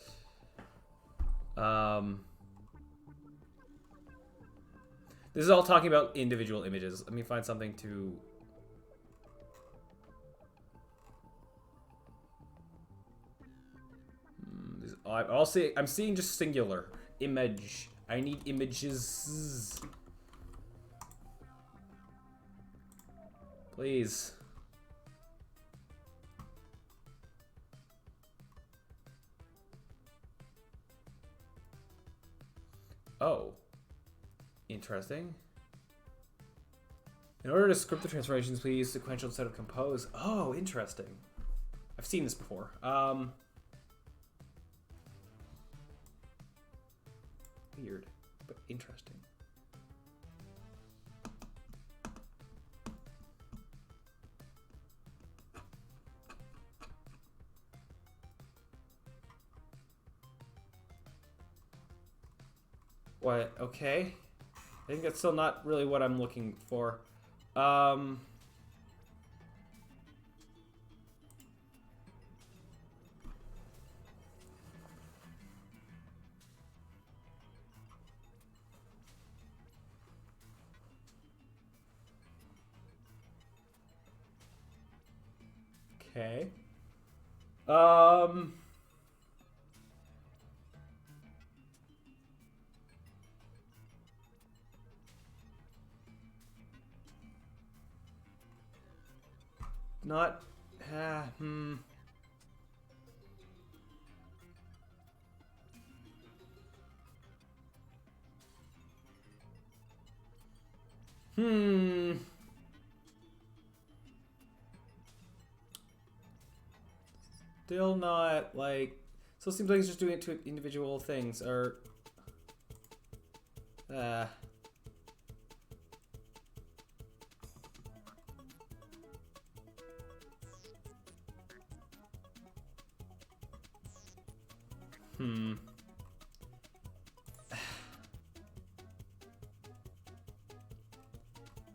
This is all talking about individual images. Let me find something to... I'm seeing just singular image I need images. Please. Oh. Interesting. In order to script the transformations, please use sequential instead of compose. Oh, interesting. I've seen this before. Weird, but interesting. What? Okay. I think that's still not really what I'm looking for. Okay. Not, Still not, like... So it seems like it's just doing it to individual things, or...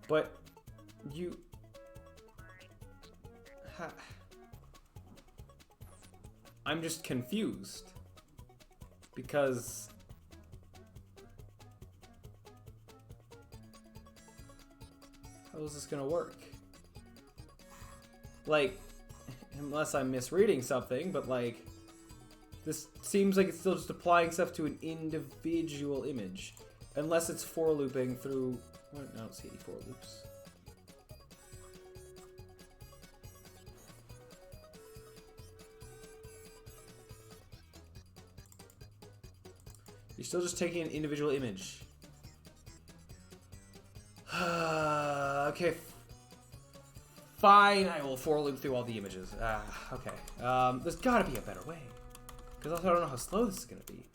But... You... I'm just confused. Because... How is this gonna work? Like, unless I'm misreading something, but like... This seems like it's still just applying stuff to an individual image. Unless it's for looping through... What? I don't see any for loops. You're still just taking an individual image. Okay. Fine, I will for loop through all the images. Okay. There's gotta be a better way. Because also I don't know how slow this is gonna be.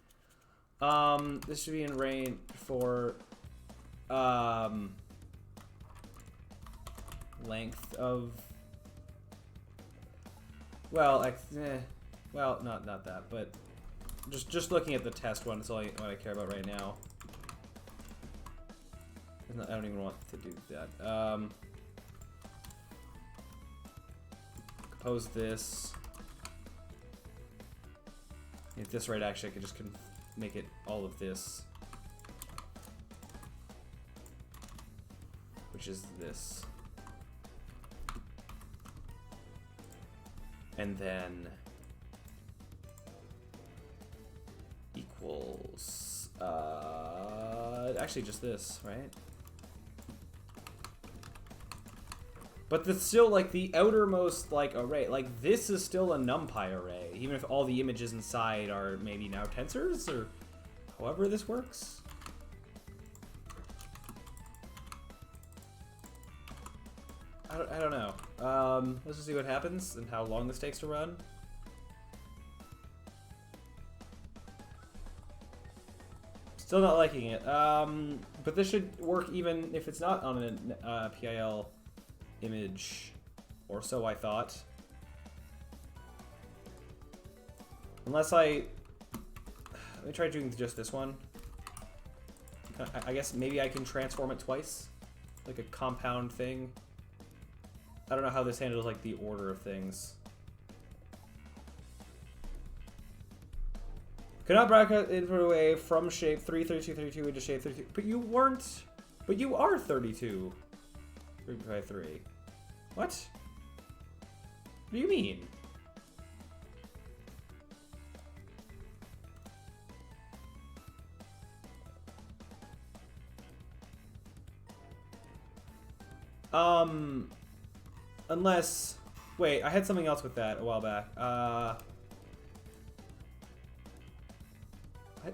This should be in range for length of, well, well, not that, but just looking at the test one is all what I care about right now. I don't even want to do that. Compose this. At this rate, actually, I could just make it all of this, which is this, and then equals actually just this, right? But that's still like the outermost like array. Like this is still a NumPy array, even if all the images inside are maybe now tensors or however this works. I don't know. Let's just see what happens and how long this takes to run. Still not liking it. But this should work even if it's not on a PIL image, or so I thought. Unless let me try doing just this one. I guess maybe I can transform it twice, like a compound thing. I don't know how this handles like the order of things. Could not bracket input away from shape 33232 into shape 32. But you weren't. But you are 32. 3 by 3. What? What do you mean? Unless... Wait, I had something else with that a while back.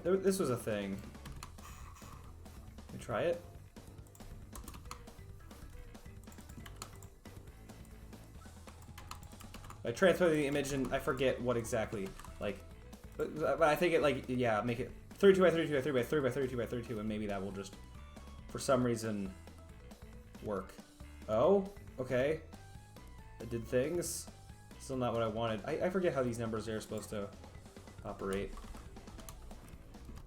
This was a thing. Can we try it? I transfer the image and I forget what exactly. Like, but I think it like, yeah, make it 32 by 32 by 3 by 3 by 32 by 32, and maybe that will just, for some reason, work. Oh, okay. It did things. Still not what I wanted. I forget how these numbers are supposed to operate.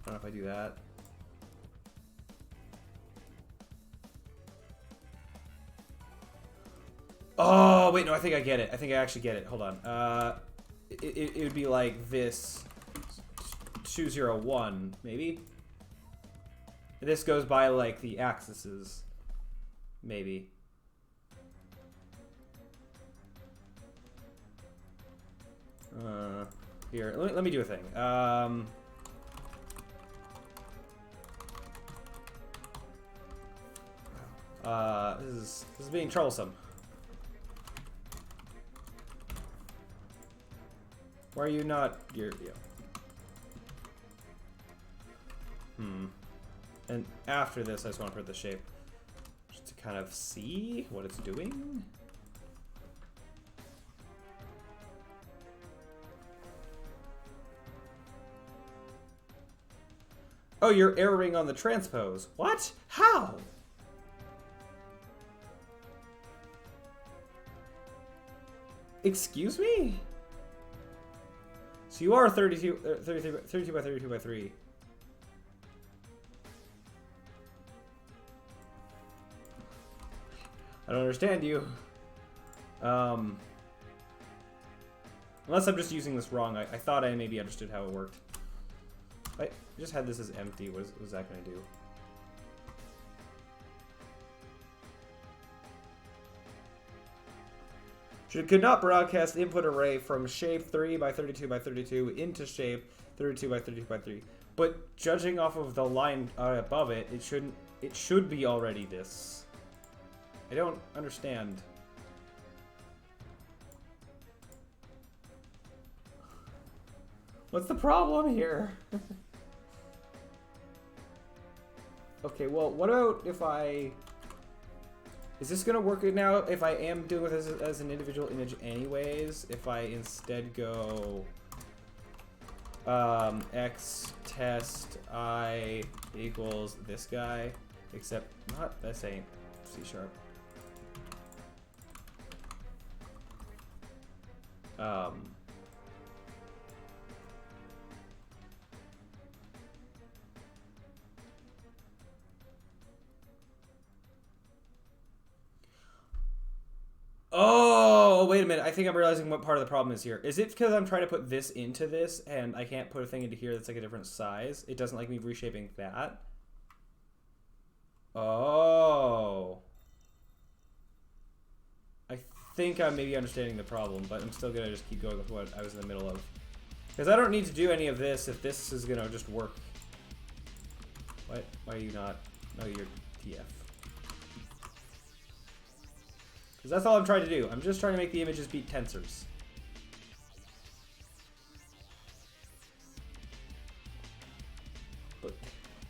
I don't know if I do that. Oh, wait, no, I think I get it. I think I actually get it. Hold on. It would be like this. 201, maybe? This goes by, like, the axes. Maybe. Here, let me do a thing. This is being troublesome. Why are you not? You're, yeah. And after this, I just want to put the shape just to kind of see what it's doing. Oh, you're erroring on the transpose. What? How? Excuse me? So you are 32 by 32 by 3. I don't understand you. Unless I'm just using this wrong. I thought I maybe understood how it worked. I just had this as empty. What is that going to do? Could not broadcast input array from shape 3 by 32 by 32 into shape 32 by 32 by 3. But judging off of the line above it, it should be already this. I don't understand. What's the problem here? Okay, well, what about if I... Is this gonna work now if I am doing this as an individual image anyways? If I instead go x test I equals this guy, except not the same C#. Oh, wait a minute. I think I'm realizing what part of the problem is here. Is it because I'm trying to put this into this and I can't put a thing into here that's like a different size? It doesn't like me reshaping that? Oh. I think I'm maybe understanding the problem, but I'm still going to just keep going with what I was in the middle of. Because I don't need to do any of this if this is going to just work. What? Why are you not? No, you're TF. Because that's all I'm trying to do. I'm just trying to make the images beat tensors. But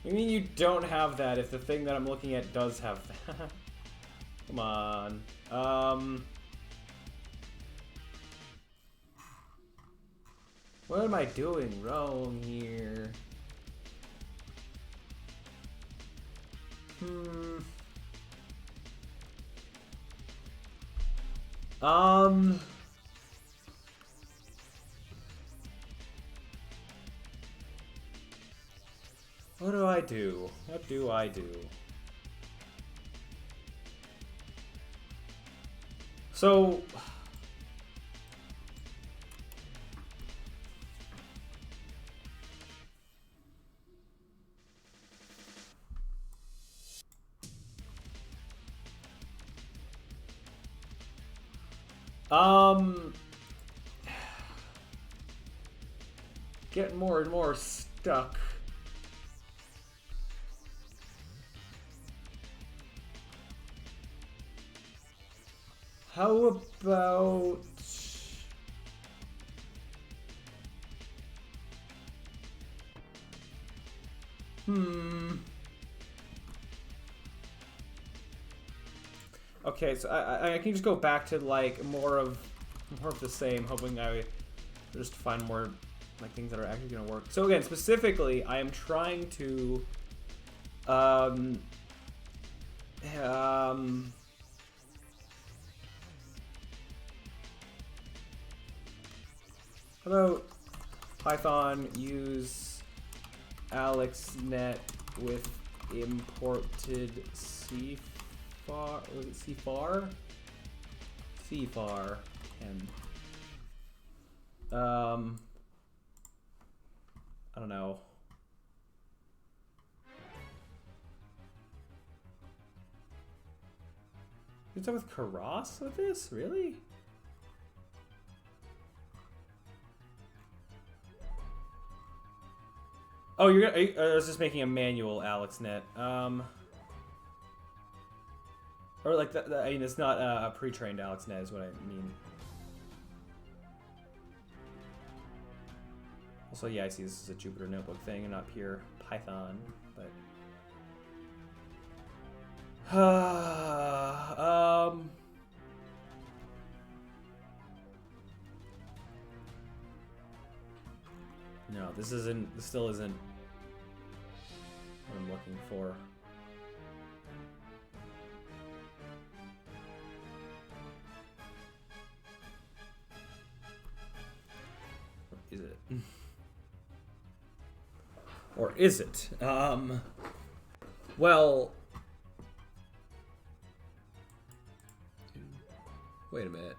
I mean, you don't have that if the thing that I'm looking at does have that. Come on. What am I doing wrong here? What do I do? What do I do? So... Getting more and more stuck. How about... Okay, so I can just go back to like more of the same, hoping I just find more like things that are actually gonna work. So again, specifically, I am trying to how about Python use AlexNet with imported CIFAR? Was it CIFAR? CIFAR-10. I don't know. You start with Karas with this? Really? Oh, you're gonna. I was just making a manual AlexNet. Or like that. I mean, it's not a pre-trained AlexNet, is what I mean. Also, yeah, I see this is a Jupyter Notebook thing and not pure Python, but. No, this isn't. This still isn't what I'm looking for. Or is it? Or is it? Well. Wait a minute.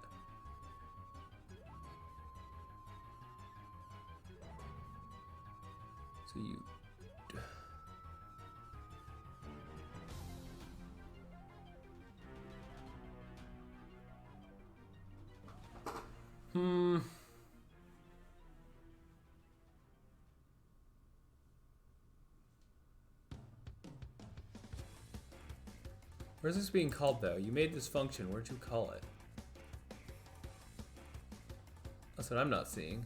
So you... Where's this being called, though? You made this function. Where'd you call it? That's what I'm not seeing.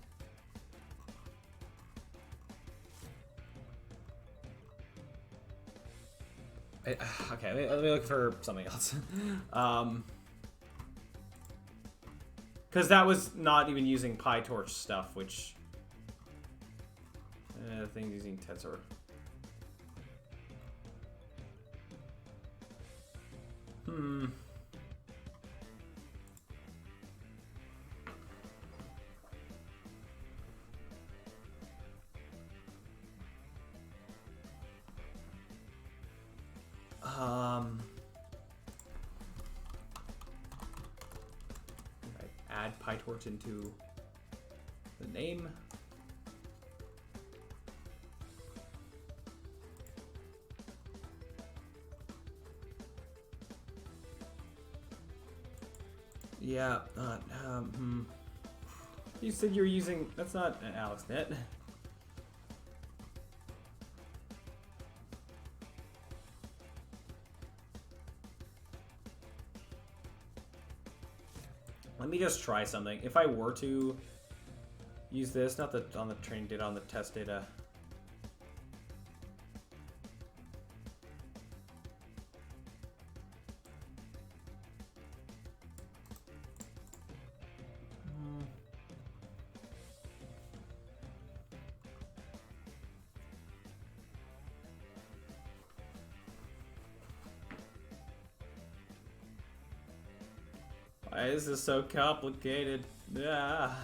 Okay, let me look for something else. Because that was not even using PyTorch stuff, which... the thing's using Tensor. Add PyTorch into the name. Yeah, You said you're using... That's not an AlexNet. Let me just try something. If I were to use this, not the on the training data, on the test data. Why is this so complicated? Ah.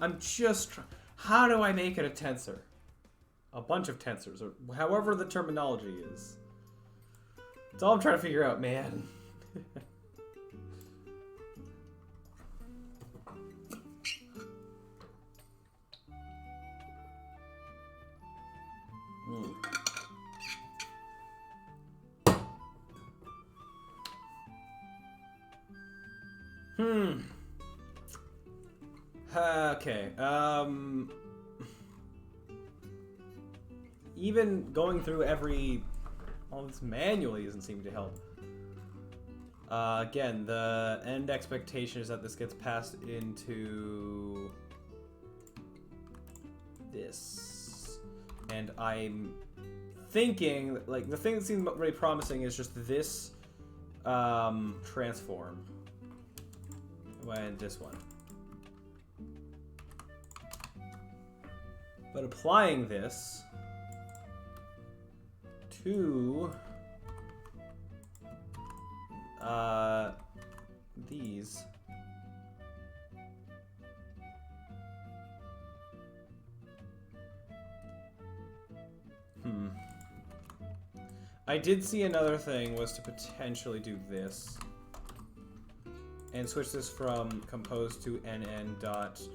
I'm just... How do I make it a tensor? A bunch of tensors, or however the terminology is. That's all I'm trying to figure out, man. Okay. Even going through all this manually doesn't seem to help. Again, the end expectation is that this gets passed into this. And I'm thinking, like, the thing that seems really promising is just this transform. And this one. But applying this to these. I did see another thing was to potentially do this and switch this from compose to nn.sequential.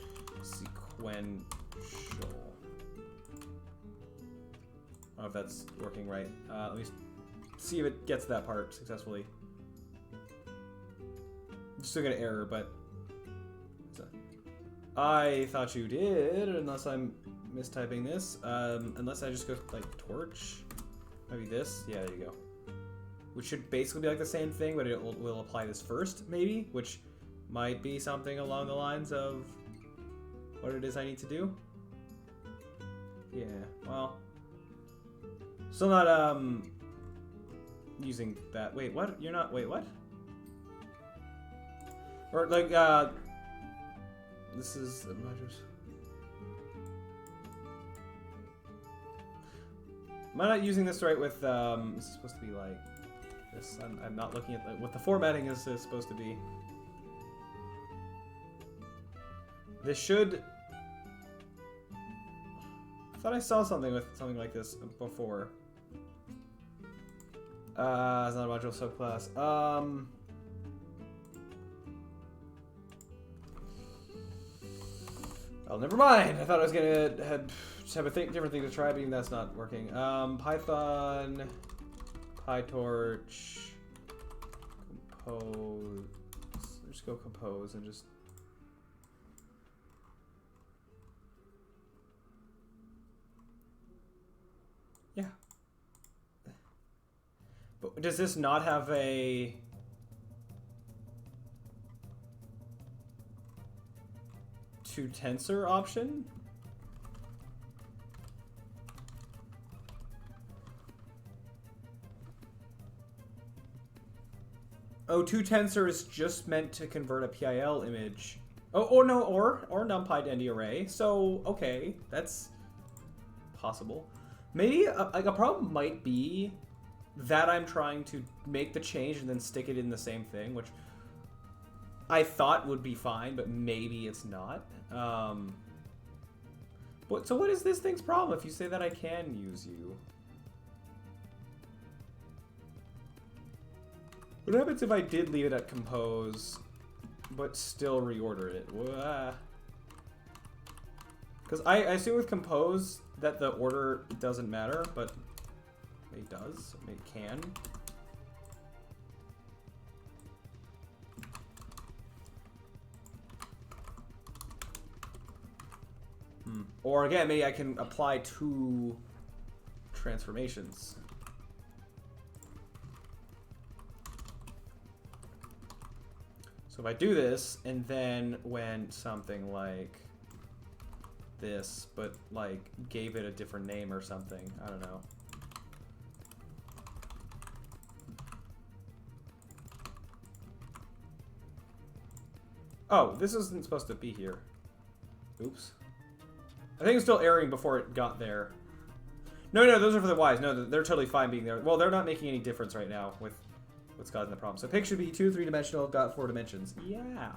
I don't know if that's working right. Let me see if it gets that part successfully. Still got an error, but I thought you did, unless I'm mistyping this. Unless I just go like torch, maybe this. Yeah, there you go. Which should basically be like the same thing, but it will apply this first, maybe, which might be something along the lines of what it is I need to do. Yeah, well, still not using that. Wait, what? You're not. Wait, what? Or like this is am I not using this right with this is supposed to be like this. I'm not looking at what the formatting is supposed to be. This should. I thought I saw something with something like this before. It's not a module subclass. Oh, never mind. I thought I was gonna just have a different thing to try, but even that's not working. Python, PyTorch, compose. Just go compose and just. Yeah. But does this not have a to tensor option? Oh, to tensor is just meant to convert a PIL image. Oh no, or numpy to ND array. So okay, that's possible. Maybe like a problem might be that I'm trying to make the change and then stick it in the same thing, which I thought would be fine, but maybe it's not. So what is this thing's problem if you say that I can use you? What happens if I did leave it at compose, but still reorder it? Because I assume with compose that the order doesn't matter, but it does. It can. Or again, maybe I can apply two transformations. So if I do this, and then went something like this, but like gave it a different name or something, I don't know. Oh, this isn't supposed to be here. Oops. I think it's still airing before it got there. No, those are for the Ys. No, they're totally fine being there. Well, they're not making any difference right now with what's causing the problem. So pig should be 2 3-dimensional, got 4 dimensions. Yeah.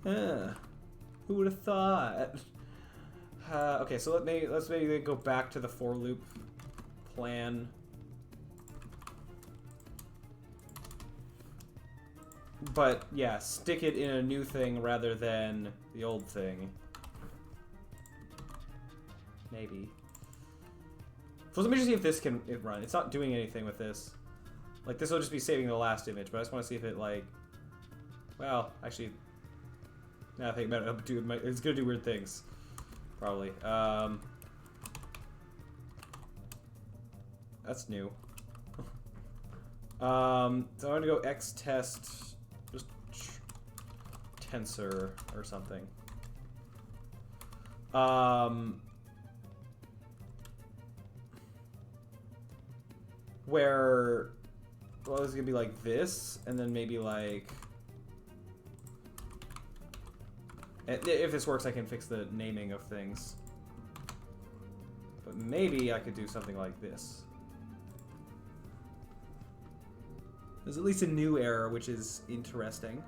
Who would have thought? Okay, so let's maybe go back to the for loop plan. But yeah, stick it in a new thing rather than the old thing. Maybe. So let me just see if this can run. It's not doing anything with this. Like, this will just be saving the last image, but I just want to see if it, like... Well, actually... Now I think about it, it's going to do weird things. Probably. That's new. So I'm going to go xtest... Just... Tensor or something. Where... Well, this is going to be like this, and then maybe like... If this works, I can fix the naming of things. But maybe I could do something like this. There's at least a new error, which is interesting.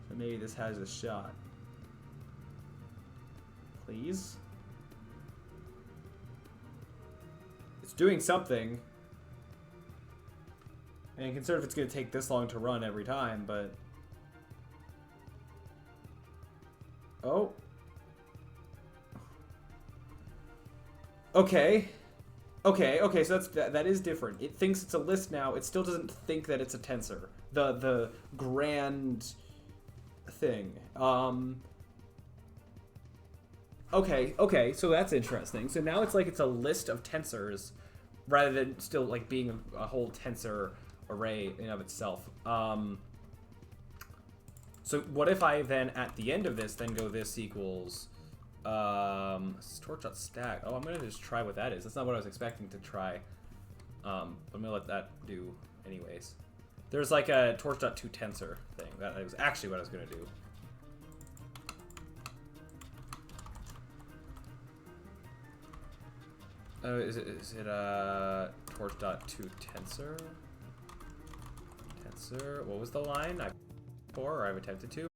So maybe this has a shot. Please? It's doing something. And consider if it's going to take this long to run every time, but... Oh. Okay. Okay, so that is different. It thinks it's a list now. It still doesn't think that it's a tensor. The grand thing. Okay, so that's interesting. So now it's like it's a list of tensors rather than still like being a whole tensor array in of itself. So what if I then, at the end of this, then go this equals, torch.stack. Oh, I'm going to just try what that is. That's not what I was expecting to try. But I'm going to let that do anyways. There's like a torch.toTensor thing. That was actually what I was going to do. Is it torch.toTensor? Tensor, what was the line? I've attempted to.